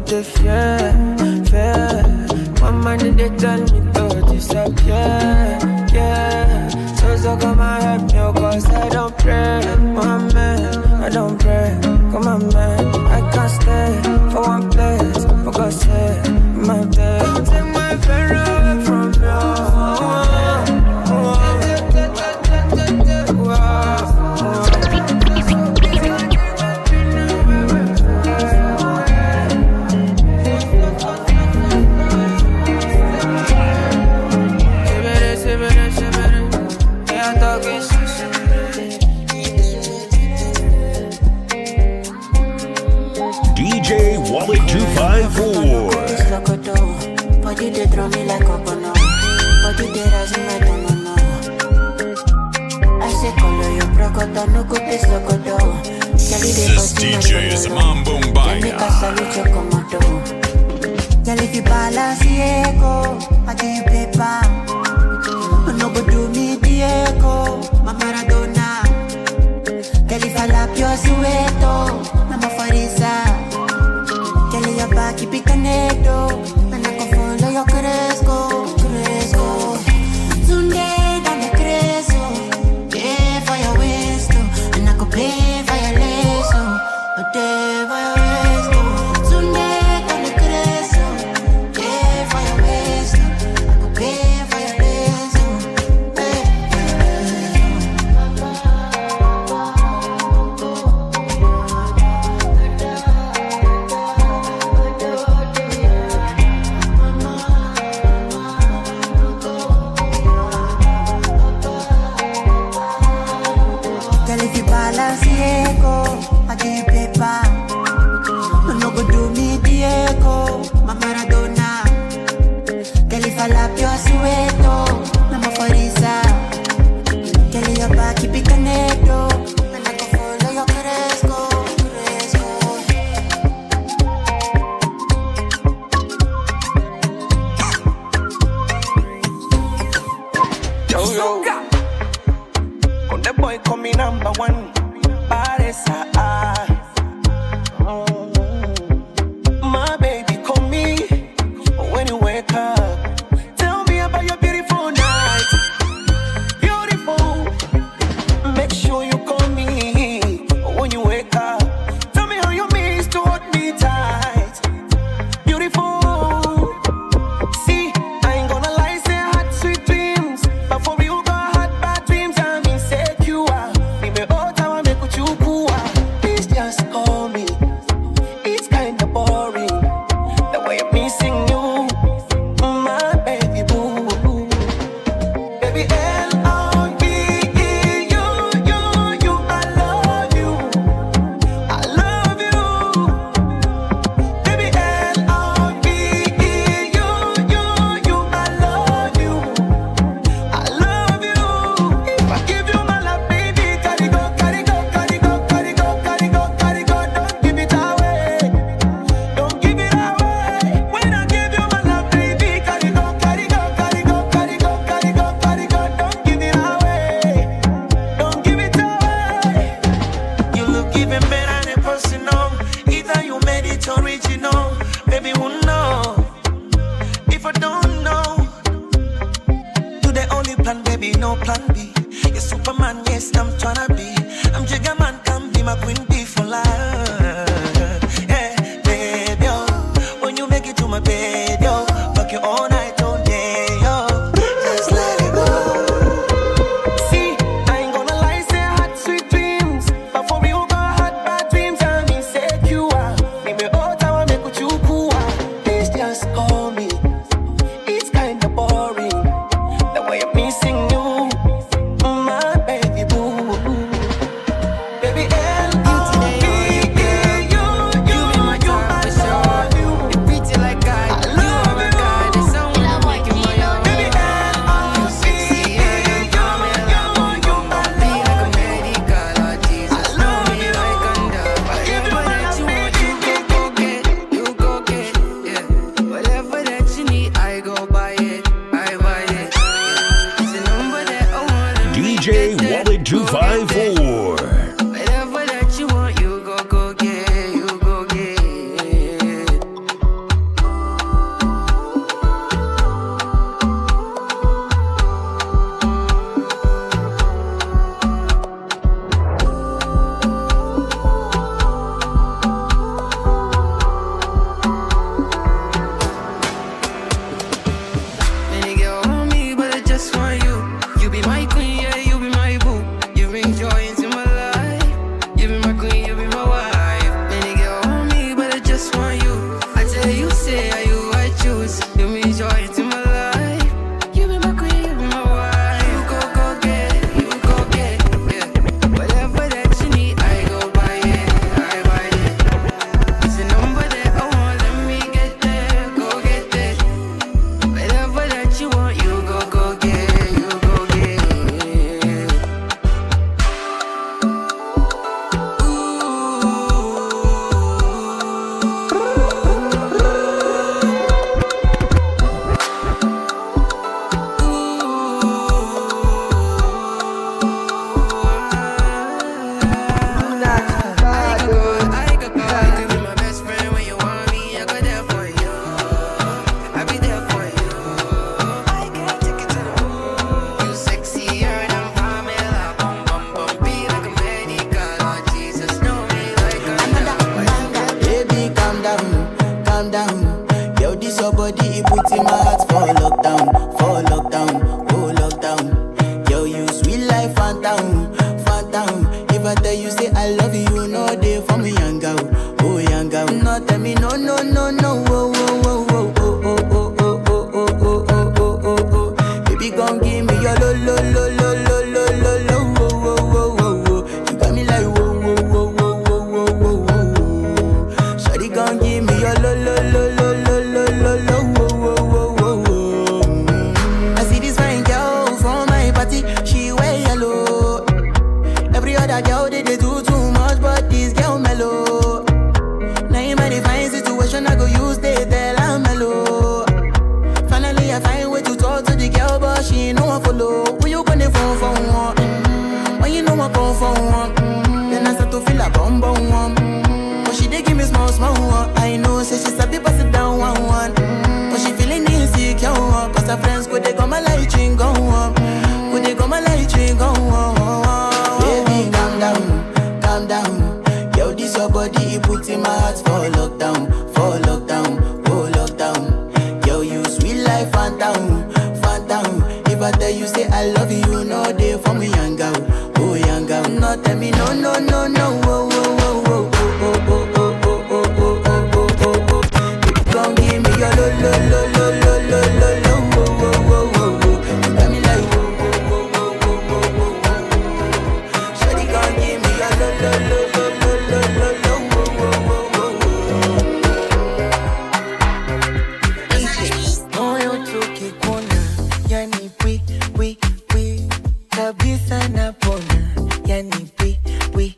the fear, fear. My mind they tell me to disappear, yeah. So come and help me, cause I don't pray, my man, I don't pray. Come on, man, I can't stay for one place, for God's sake, my day. Don't take my pain away from you. DJ Wallet 254. Body they throw me like a banana. Body they rise me like banana. I say color your procoto, no good this locoto. This DJ is Mambo Mbaya. Girl, if you balance the echo, I give you paper. No go do me the echo, my Maradona. Girl, if I lap your sueto, I'm a farisa. Girl, your back, keep it connected. And I can follow your cresco, cresco. Sunday, down the cresco. Pay for your waist, and I could pay for your lace, a day for your waist. Sunday, down the cresco. Pay for your waist, I could pay for your lace, Girl, if you balance the echo, I give you paper. No go do me the echo, my Maradona. Girl, if I lap your sueto, I'm a farisa. Girl, your back, keep it connected. And I can follow your cresco, cresco. Yo, yo. Con the boy call me number one. Paresa, my baby call me when you wake up. Tell me about your beautiful night. Beautiful. Make sure you call me when you wake up. Tell me how you miss to hold me tight. Beautiful. See, I ain't gonna lie, say I had sweet dreams, but for you got had bad dreams. I'm insecure. Nime ota wa mekuchukua. Please just call me. It's kinda boring the way I'm missing you, my baby boo. Baby L-O-V-E, you, I love you. I love you. Baby L-O-V-E, you, I love you. I love you. If I give you my love, baby, carry go, carry go, carry go, carry go, carry go, carry go. Don't give it away. Don't give it away. When I give you my love, baby, carry go, carry go, carry go, carry go, carry go, carry go. Don't give it away. Don't give it away. You look even better than personal. Either you made it original, baby, who know? If I don't know, you the only plan, baby, no plan B. You're Superman, yes, I'm tryna be. I'm Jigga Man, come be my queen bee for life. Yeah, baby, oh, when you make it to my bed, yo, fuck you all night, all day, yo. Just let it go. See, I ain't gonna lie, say I had sweet dreams, but for you got had bad dreams. I'm insecure. Nime ota wa mekuchukua. Please just call me. It's kinda boring the way I'm missing you, my baby boo. Baby L-O-V-E, you, I love you. Pretty like I love you. The song when I make you my own. Baby L-O-V-E, you, I love you. Be like a medical or Jesus. Know me like under. Whatever that you want, you go get. You go get, yeah. Whatever that you need, I go buy it. I buy it. It's a number that I wanna DJ Wallet 254. Whatever that you want, you go get, you go get. calm down. Yo, this your body, it puts in my heart for lockdown, oh lockdown. Yo, you sweet life, phantom. If I tell you say I love you, you know they for me young girl, oh young girl. No tell me no, oh, oh, oh, oh, oh, oh, oh, oh, oh, oh, oh, oh, oh. Baby, gon' give me your lo, lo, lo, lo, lo, lo, lo, lo, oh, oh, oh, oh, oh. You got me like whoa, whoa, whoa, whoa, whoa, whoa, whoa, whoa. Shawty gon' give me your lo, lo, lo, lo, lo, lo, lo, lo, oh, oh, oh, oh, oh. I see this fine girl from my party, she wear yellow. Every other girl they do too much, but this girl mellow. Now in my divine situation, I go use they tell I'm mellow. Finally I find way to talk to the girl, but she ain't no one follow. Who you gonna phone for one? When you know I come for one, then I start to feel a bum one. But she dey give me small one. I know say she sabi pass it down one. But she feeling insecure, cause her friends go they come my light ring go on. Go they come my light ring go on. Calm down. Yo, this your body, it puts in my heart for lockdown, oh lockdown. Yo, you sweet life, phantom. If I tell you say I love you, you know they for me young girl, oh young girl. No tell me no, oh, oh, oh, oh, oh, oh, oh, oh, oh, oh, oh, oh, oh, oh. Baby, come give me your lo, lo, lo, lo, lo, lo, lo, lo, oh, oh, oh, oh, oh. You got me like whoa, whoa, whoa, whoa, whoa, whoa, whoa. Shawty, come give me your lo, lo, lo, lo, lo, lo, lo, lo, oh, oh, oh, oh. Moyo tukikuna, yani wi kabisa napona, yani wi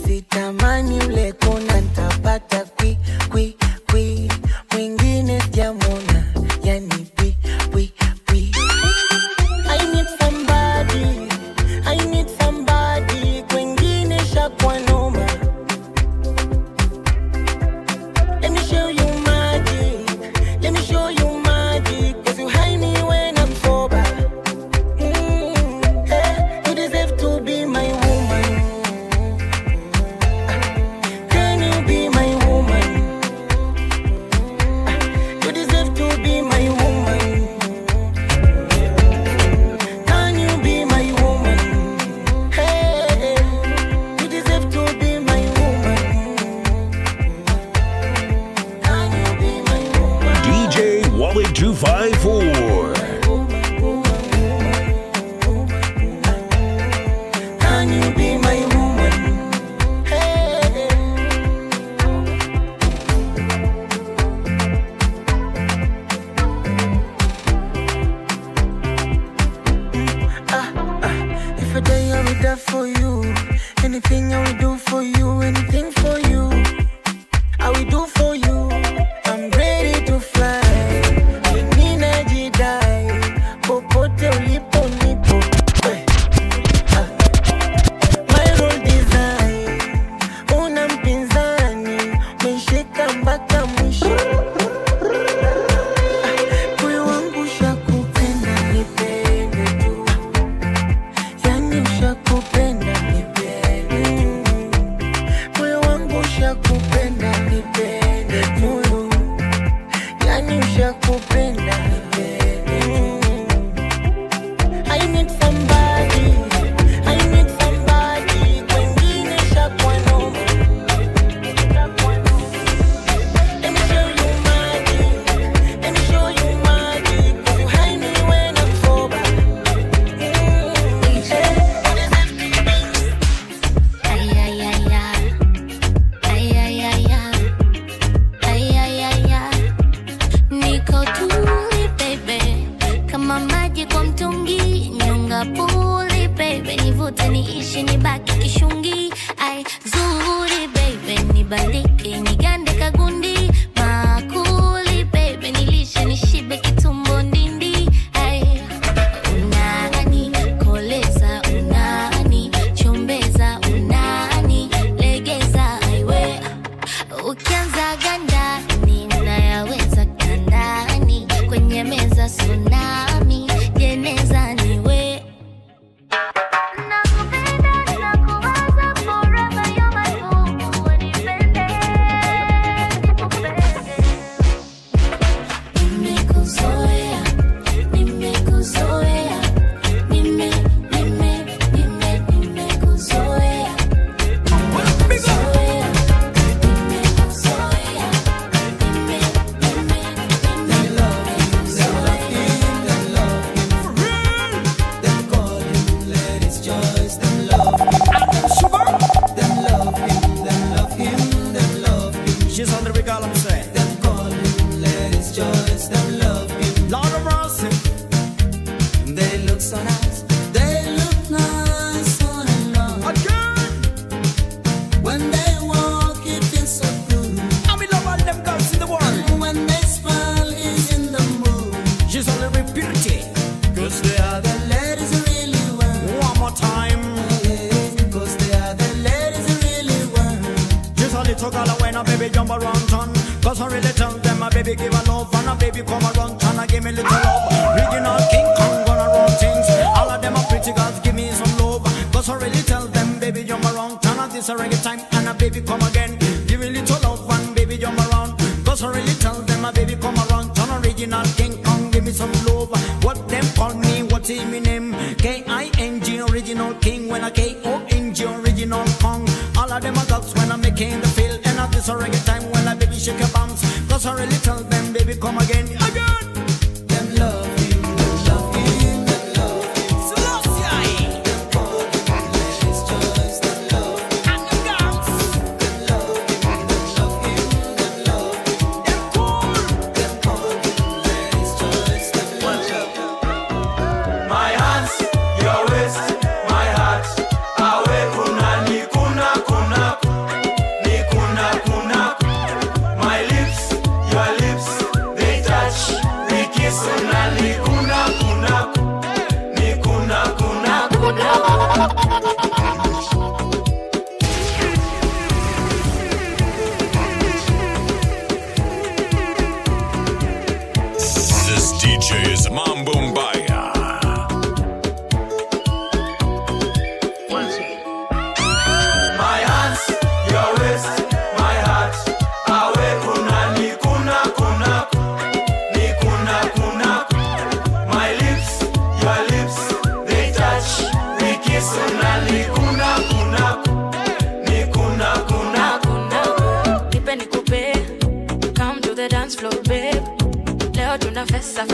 sitamani ule kona, ntapata kwi mwingine sijamona, yani wi I need somebody kwingine shakwa noma. Let me show you magic, cause you hide me when I'm sober. Hey, you deserve to be my woman. Can you be my woman? You deserve to be my woman. Can you be my woman? Hey, you deserve to be my woman. Can you be my woman? DJ Wally 254. Can you be my woman? Hey. If a day I will die for you, anything I will do for you, anything for you, I will do for you. I'm ready to fly. Nina Jida. jump around town. Cause I really tell them my baby give a love. And a baby come around town and give me little love. Original King Kong gonna run things. All of them are pretty girls, give me some love. Cause I really tell them baby jump around town. And this a reggae time and a baby come again. Give me little love and baby jump around. Cause I really tell them my baby come around town. Original King Kong give me some love. What them call me, what's in my name? K-I-N-G, original king. When I K-O-N-G, original Kong. All of them are dogs when I'm making the field. And at this a reggae time when I baby shake your bounce. Cause I really tell them baby come again. Them love him, them love him, them love him. Selassie. Them call him ladies' choice, them love him. And them girls. Them love him, them love him, them love him. Them cool. Them call him ladies' choice, them love him. My hands, your waist, my heart. Awe kuna ni kuna kuna. Ni kuna kuna. My lips, your lips, they touch. We kiss una ni kuna kuna. Ni kuna kuna kuna. This DJ is Mambumbaya. My hands, your waist, my heart. Awe kuna ni kuna kuna. Ni kuna kuna. My lips, your lips, they touch. We kiss una ni kuna kuna. Ni kuna kuna. Nipe nikupe, come to the dance floor, babe. Leo tuna festa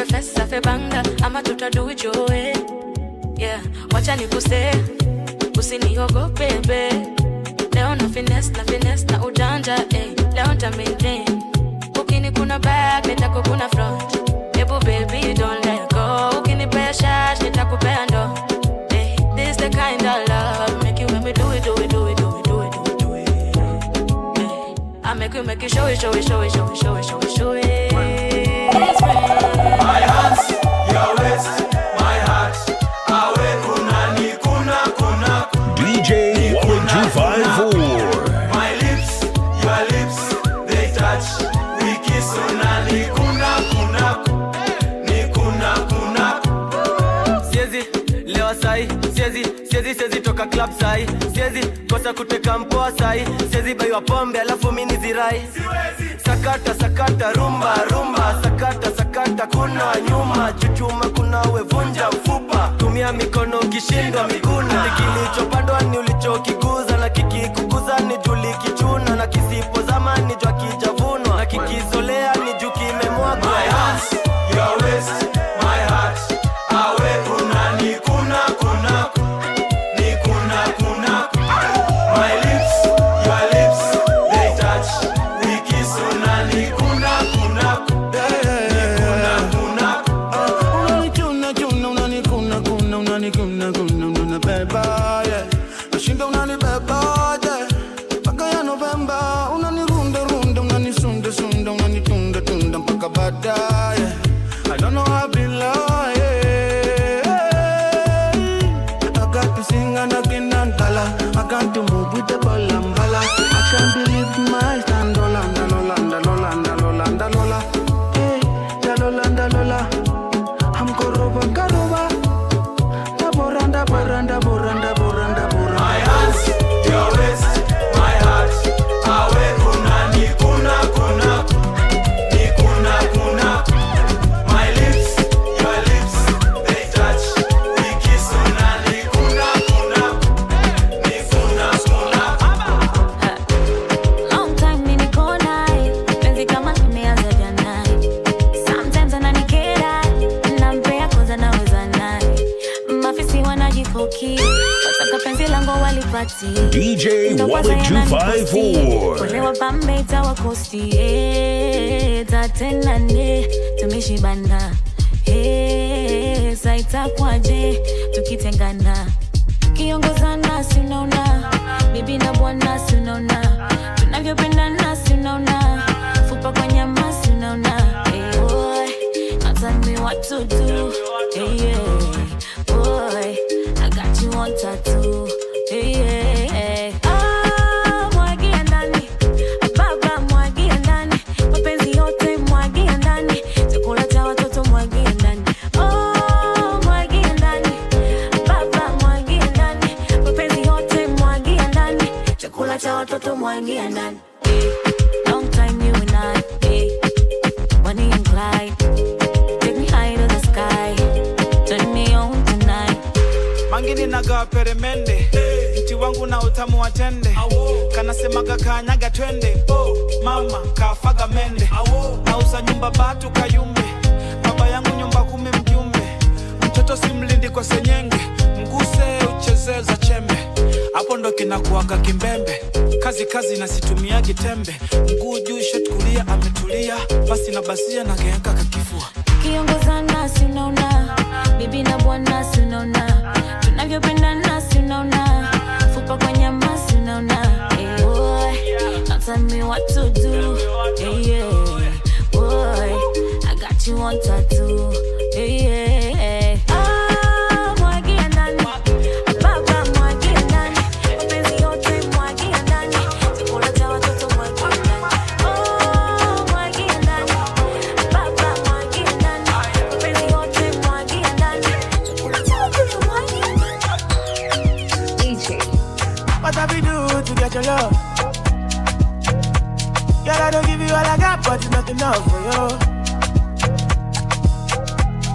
fe banga, ama tuta do it your way. Yeah, wacha nikuse, usiniogope, babe. Leo na finesse na ujanja, eh. Leo nta maintain. Ukini kuna back, nitako kuna front. Ebu baby, don't let go. Ukini pea shash, nitakupea ndo. Eh, this the kind of love make you when me do it, do it, do it, do it, do it, do it, do it. Eh, I make you show it, show it, show it, show it, show it, show it, show it. It's real. My hands, your waist, my heart. Awe kuna ni kuna kuna. DJ 1254. My lips, your lips, they touch. We kiss una ni kuna kuna. Ni kuna kuna. Siezi lewa sai, siezi toka club sai, siezi kosa kuteka mpoa sai, siezi baiwa pombe alafu mini zirai. Sakata rumba sakata kuna nyuma chuchuma kuna wevunja mfupa, tumia mikono ukishindwa miguna. Kilichopandwa ni ulichokiguza na kikikuguza ni juli kichuna, na kisipo zamani jua kijavunwa, na kikizolea ni juu kimemwagwa. My hands, your waist, my heart. Awe kuna ni kuna kuna. Ni kuna kuna. My lips, your lips, they touch. We kiss una ni kuna kuna. Ni kuna kuna. Unanibeba, yeah. Nashinda unanibeba, yeah. Mpaka ya Novemba, unanirunda, unanisunda, unanitunda, mpaka baadaye. I don't know how I be lying. I got to sing and again and dollar. I got to move with the ballambala. I can't believe my stand, Lolanda. Hey, Lolanda. I'm Karoba. Boranda. My hands, your waist, my heart. Awe kuna ni kuna kuna. Ni kuna kuna. My lips, your lips, they touch. We kiss una ni kuna kuna. Ni kuna kuna. Long time niko naye, penzi kama tumeanza jana. Sometimes ananikera, nampea kwanza naweza naye. Mafisi wanajifoki, wataka penzi langu walipati. DJ 1254. Ole wapambe itawakosti, tatenane, tumeshibana. Sa itakwaje, tukitengana. Kiongozana si unaona, bibi na bwana si unaona. Tunavyopendana si unaona, fupa kwa nyama si unaona. Hey boy, now tell me what to do. Hey yeah, boy, I got you on tattoo. Hey yeah, mwagia ndani, baba mwagia watoto mwangia ndani. Long time you and I, Bonnie and Clyde. Take me high to the sky, turn me on tonight. Mangini naga peremende, mti wangu na utamu wa tende. Kanasemaga kanyaga twende, mama kafaga mende. Nauza nyumba batu kayumbe, baba yangu nyumba 10 mjumbe. Mtoto simlindi kwa senyenge, mguse uchezeza chembe. Hapo ndo kinakuaga kimbembe, kazi na situmia gitembe. Mguu juu shot kulia ametulia, basi na basia na geeka kakifua. Kiongoza nasi unaona, bibi na bwana si unaona, tunavyopendana si unaona, fupa kwa nyama si unaona. Boy, now tell me what to do. Boy, I got you on tattoo. Mwagia ndani, baba mwagia ndani, mapenzi yote mwagia ndani, chakula cha watoto mwagia ndani. Mwagia ndani, baba mwagia ndani, mapenzi yote mwagia ndani, chakula cha watoto mwagia ndani. DJ, what have we do to get your love? Girl, I don't give you all I got, but it's not enough for you.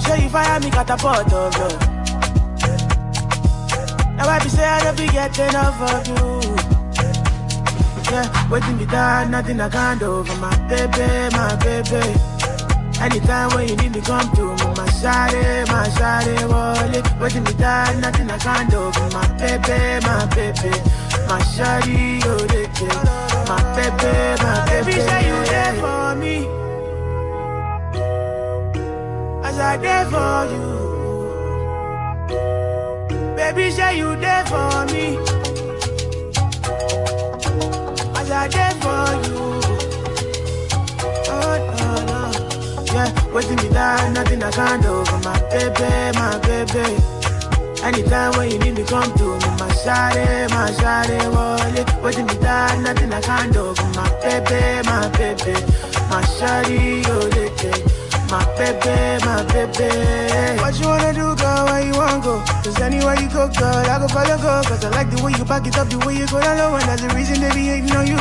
Show you fire me catapult of you. Now I be say I don't be getting enough of you. Yeah, waiting me down, nothing I can't do for my baby, my baby. Anytime when you need me, come to me, my shawty, wallet. Waiting me down, nothing I can't do for my baby, my baby. My shawty, oh, my baby, my baby. Baby, say you there for me, as I there for you. Baby, say you there for me, as I there for you. Oh, no, no. Yeah, waiting me down, nothing I can't do for my baby, my baby. Anytime when you need me, come to me, my shawty, wallet. Waiting me down, nothing I can't do for my baby, my baby. My shawty, my baby, my baby. What you wanna do, girl, where you wanna go? Cause anywhere you go, girl, I go follow, go. Cause I like the way you back it up, the way you go down low. And that's the reason they be hating on you,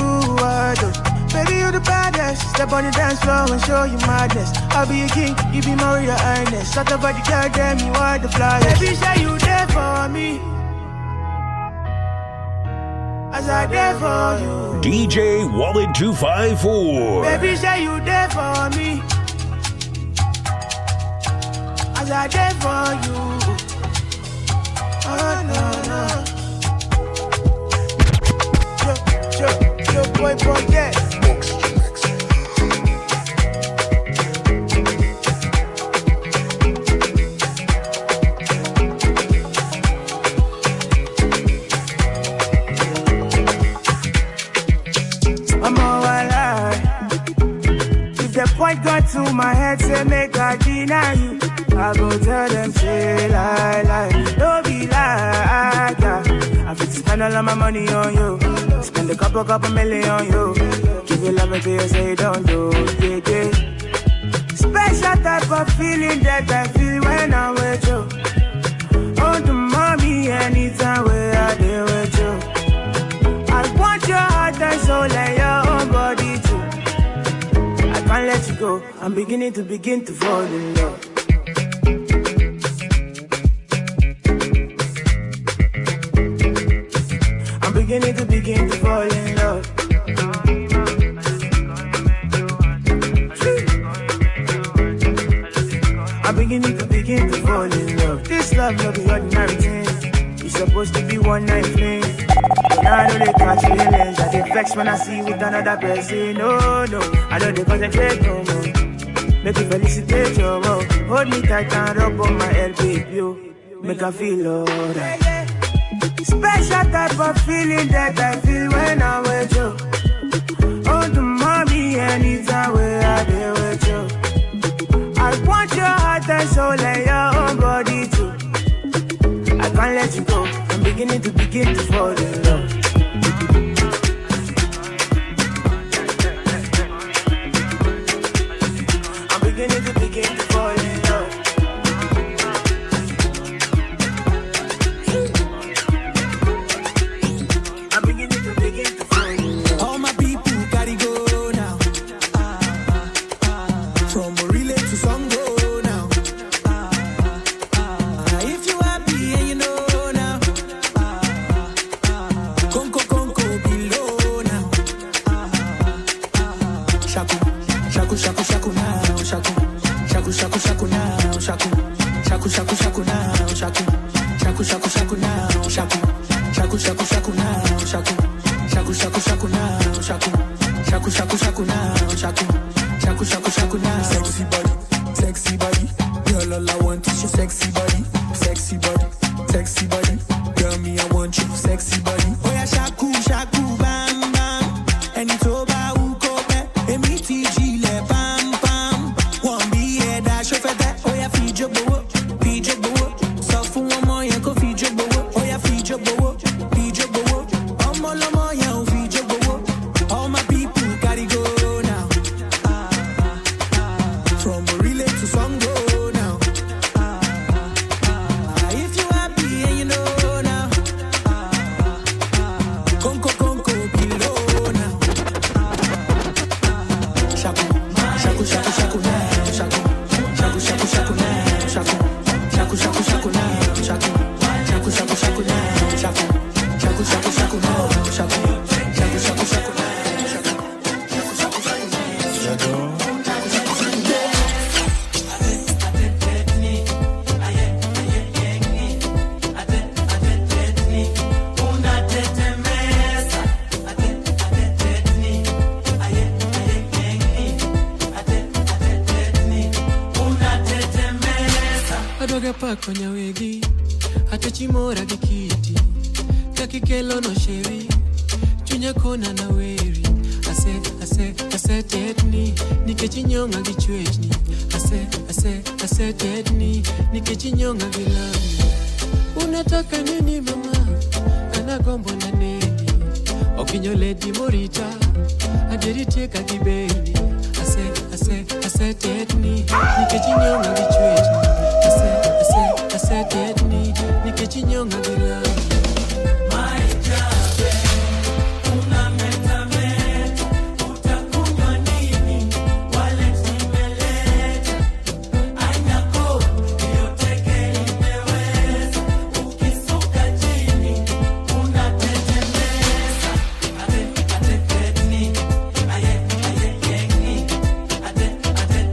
Baby, you the baddest. Step on the dance floor and show you madness. I'll be a king, you be my real highness. Shut up, body, girl, damn, you are the flyest. Baby, say you there for me, as I there for you. DJ Wallet 254. Baby, say you there for me, as I there for you. Oh, no, no. Joeboy, yeah. Point gun to my head, say make I deny you. I go tell them, say lie. Don't be like, yeah. I fit to spend all of my money on you. Spend a couple million on you. Give you love until you say don't do, yeah. Special type of feeling that I feel when I'm with you. Oh, the mommy, anytime where I deal with you. I want your heart and soul and your own body too. Can't let you go. I'm beginning to fall in love. I'm beginning to fall in love. I'm beginning to fall in love. This love no be ordinary thing. It's supposed to be one night fling. I know they catch feelings. I get vexed when I see you with another person. No, I know they concentrate no more. Make you felicitate your love. Hold me tight and rub on my head, baby. Make I feel alright. Special type of feeling that I feel when I'm with you. Oh, the mommy, anytime where I deal with you. I want your heart and soul and your own body too. I can't let you go. I'm beginning to fall in love. I'm beginning to fall in love. I'm beginning to fall in love. shaku shaku shaku now, shaku shaku shaku shaku now, shaku shaku shaku shaku now, shaku shaku shaku shaku now, shaku shaku shaku shaku now, shaku shaku shaku shaku now, shaku shaku shaku shaku now. Sexy body, girl, all I want is your sexy body, sexy body, sexy body. Girl, me I want you, sexy body. Oh yeah, shaku shaku bam bam, and it's over. Kwenye wigi hata chimora gikiti kakikelo no sheri chunya kona na weri ase tetni nikechinyonga gichwechni ase tetni nikechinyonga gilani. Unataka nini mama anagombo na neni okinyole di morita aderitika gibeni ase tetni nikechinyonga gichwechni ase tetni nikechinyonga gilani. My jabe, una metameta, utakunywa nini, wale timeleta, anyako, yoteke imeweza, ukisuka chini, unatetemesa, ate tetni, aye yengi, ate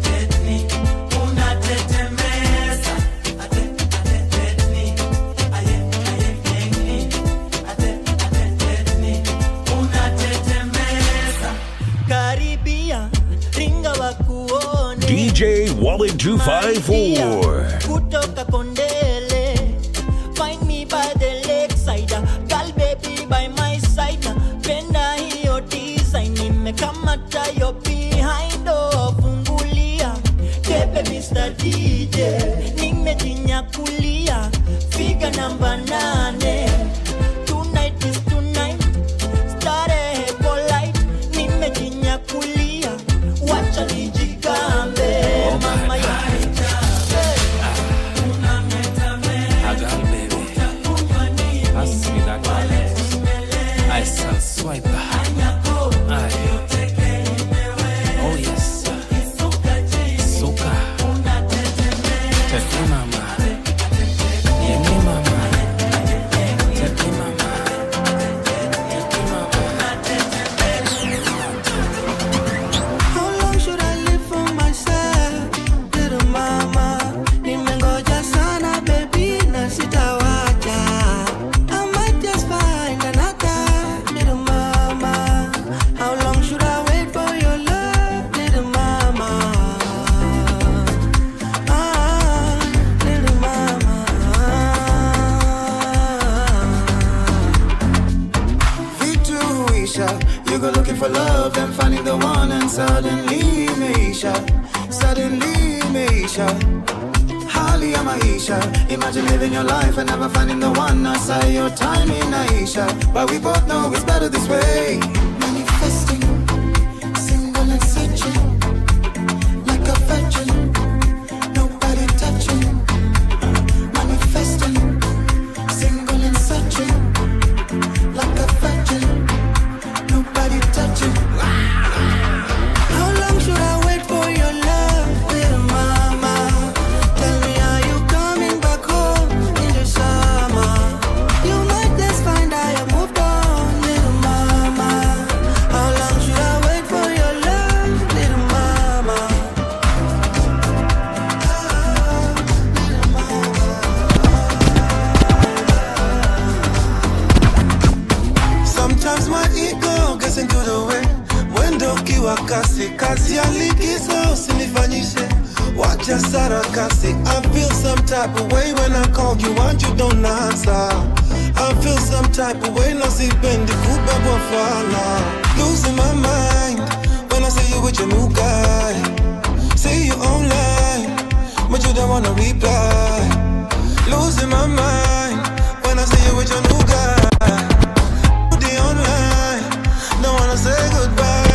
tetni, unatetemesa, DJ Wallet 254 kutoka Kondele, find me by the lakeside, girl baby by my side, penda hiyo design, nimekamata yo behind, fungulia tepe Mr. DJ, nimejinyakulia figa namba 8, tonight is tonight, starehe polite, nimejinyakulia wacha nijigambe mama ya for love and finding the one, and suddenly Meisha, Hali ya Maisha. Imagine living your life and never finding the one. I say your time in Aisha, but we both know it's better this way. Manifesting, single and searching, like a virgin, nobody touching. Manifesting, single and searching, like a virgin, nobody touching. How long should I wait for your love, little mama? Tell me, are you coming back home in the summer? You might just find I have moved on, little mama. just sarcastic. I feel some type of way when I call you and you don't answer. I feel some type of way, no see bend the coupe losing my mind when I see you with your new guy. See you online, but you don't wanna reply. Losing my mind when I see you with your new guy. The online, don't wanna say goodbye.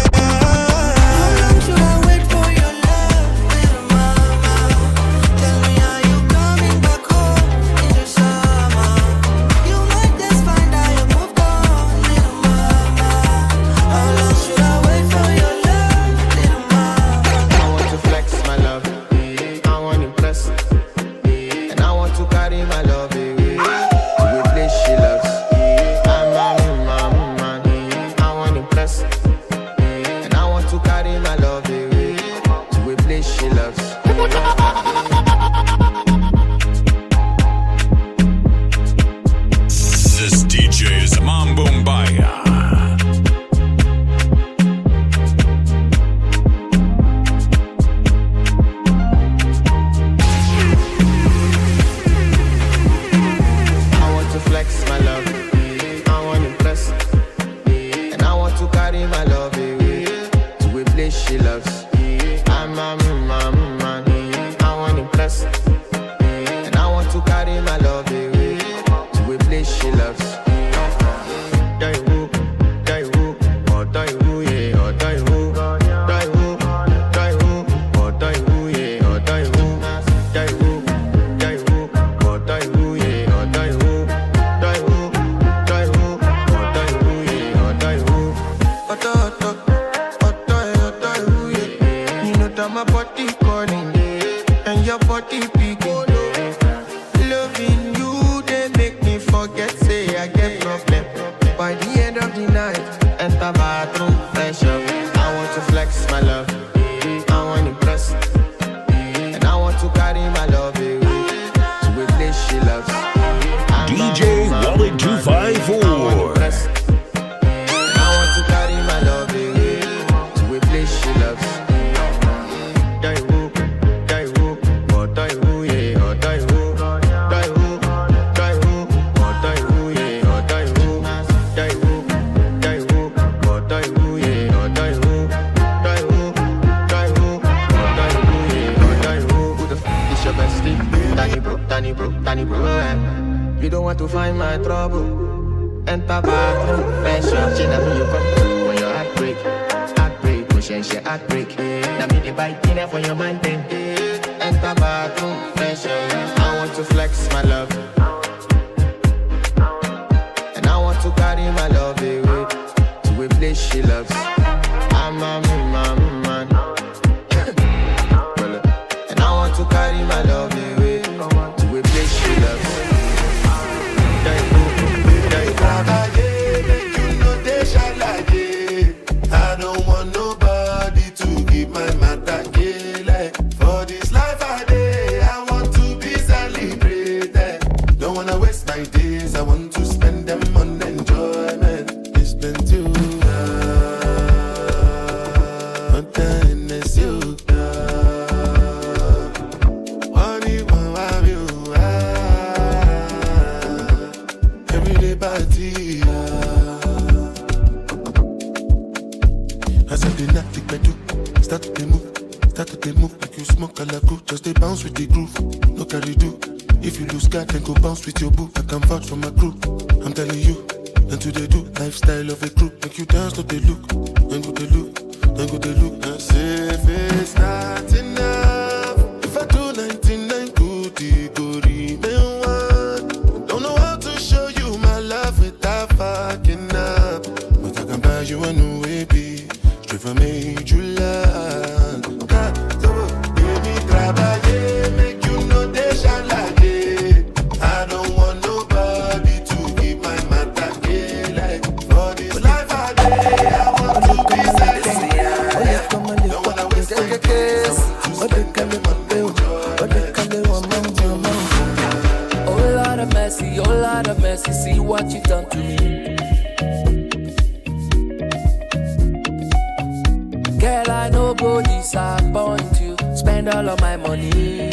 spend all of my money.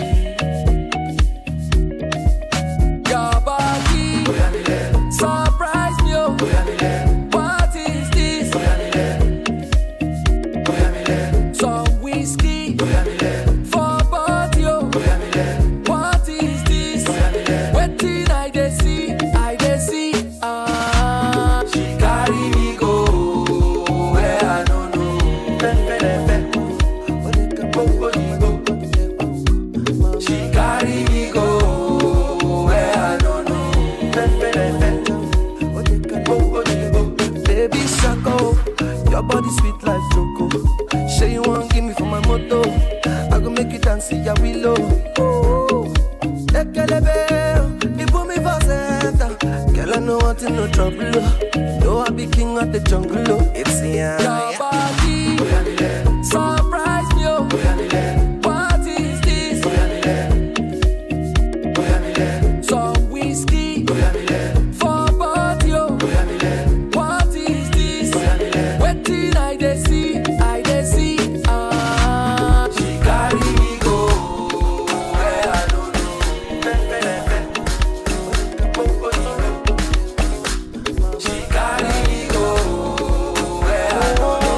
Your body surprise me, oh. What is this? Some whiskey for body, oh. What is this? Waiting, I dey see, She carry me go where I don't know. She carry me go where I don't know. Baby Shako, your body sweet like choco. Say you won't give me for my moto. I go make you dance, see ya willow. You put me for center. Girl, I know what in no trouble. Know I be king of the jungle. It's your body surprise me, oh. What is this? Some whiskey for body, oh. What is this? Waiting, I dey see, She carry me go where I don't know. She carry me go where I don't know.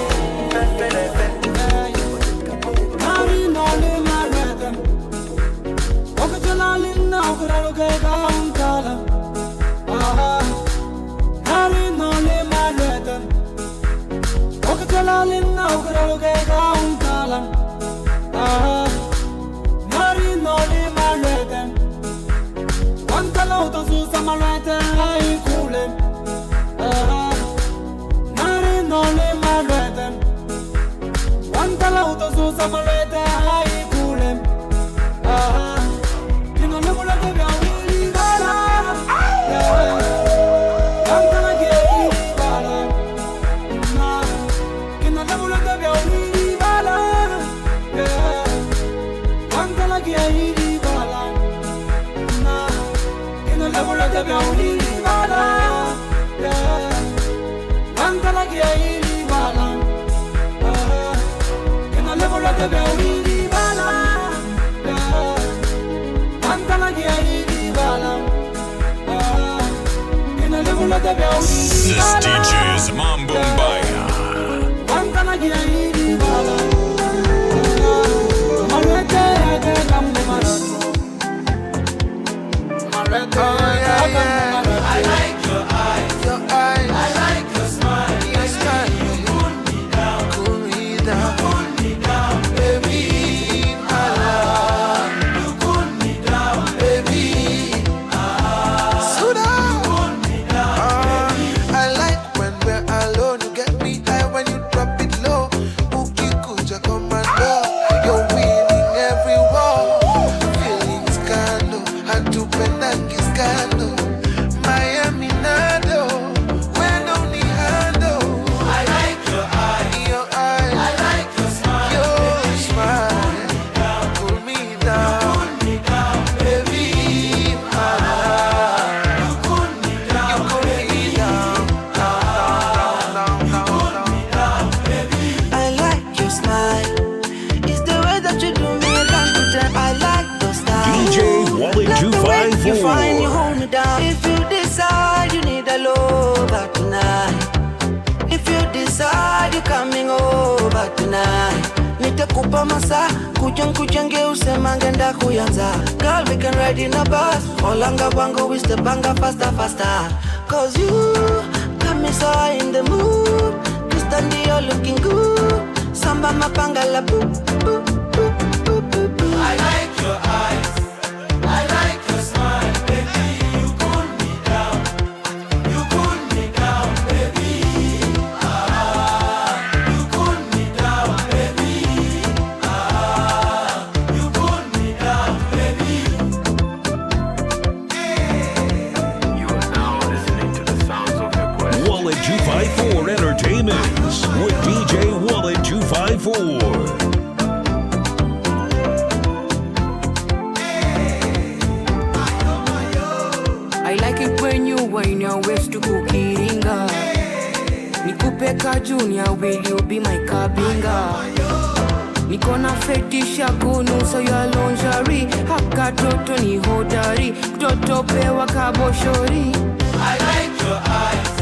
This DJ is Mambo Mbaya. I like your eyes. I like your smile. You cool me down. You cool me down, baby. My love. You cool me down, baby. Suda. I like when we're alone. You get me high when you drop it low. Uki kuja commando. You're winning every war. Feeling scandal. Had to penang scandal. Miami Nado. When only handle. I like your eyes. Your eyes. I like your smile. Your smile. Cool me down. You cool me down, baby. My love. You cool me down, You cool me down. Down, baby. I like your smile. It's the way that you do me. I can't pretend. I like those style. DJ Wallet Love the way you find, you 254. hold me down. If you decide you need a lover tonight, if you decide you're coming over tonight, nitakupa masa kujenge usema ngenda kuyanza. Girl, we can ride in a bus. Olanga wango we step banga faster. Cause you got me so in the mood. Kristandi, you're looking good. Samba mapanga la boo. I like your eyes. I like your smile, baby. You cool me down. You cool me down, baby. You cool me down, baby. You cool me down, baby. You are now listening to the sounds of your quest. Wallet 254 Entertainment with DJ Wallet 254. I like it when you wind your waist to kukiringa. Nikupe ka junior, will you be my kabinga? Niko na fetish ya kunusa ya lingerie. Haka toto ni hodari, kutoto pewa kaboshori. I like your eyes.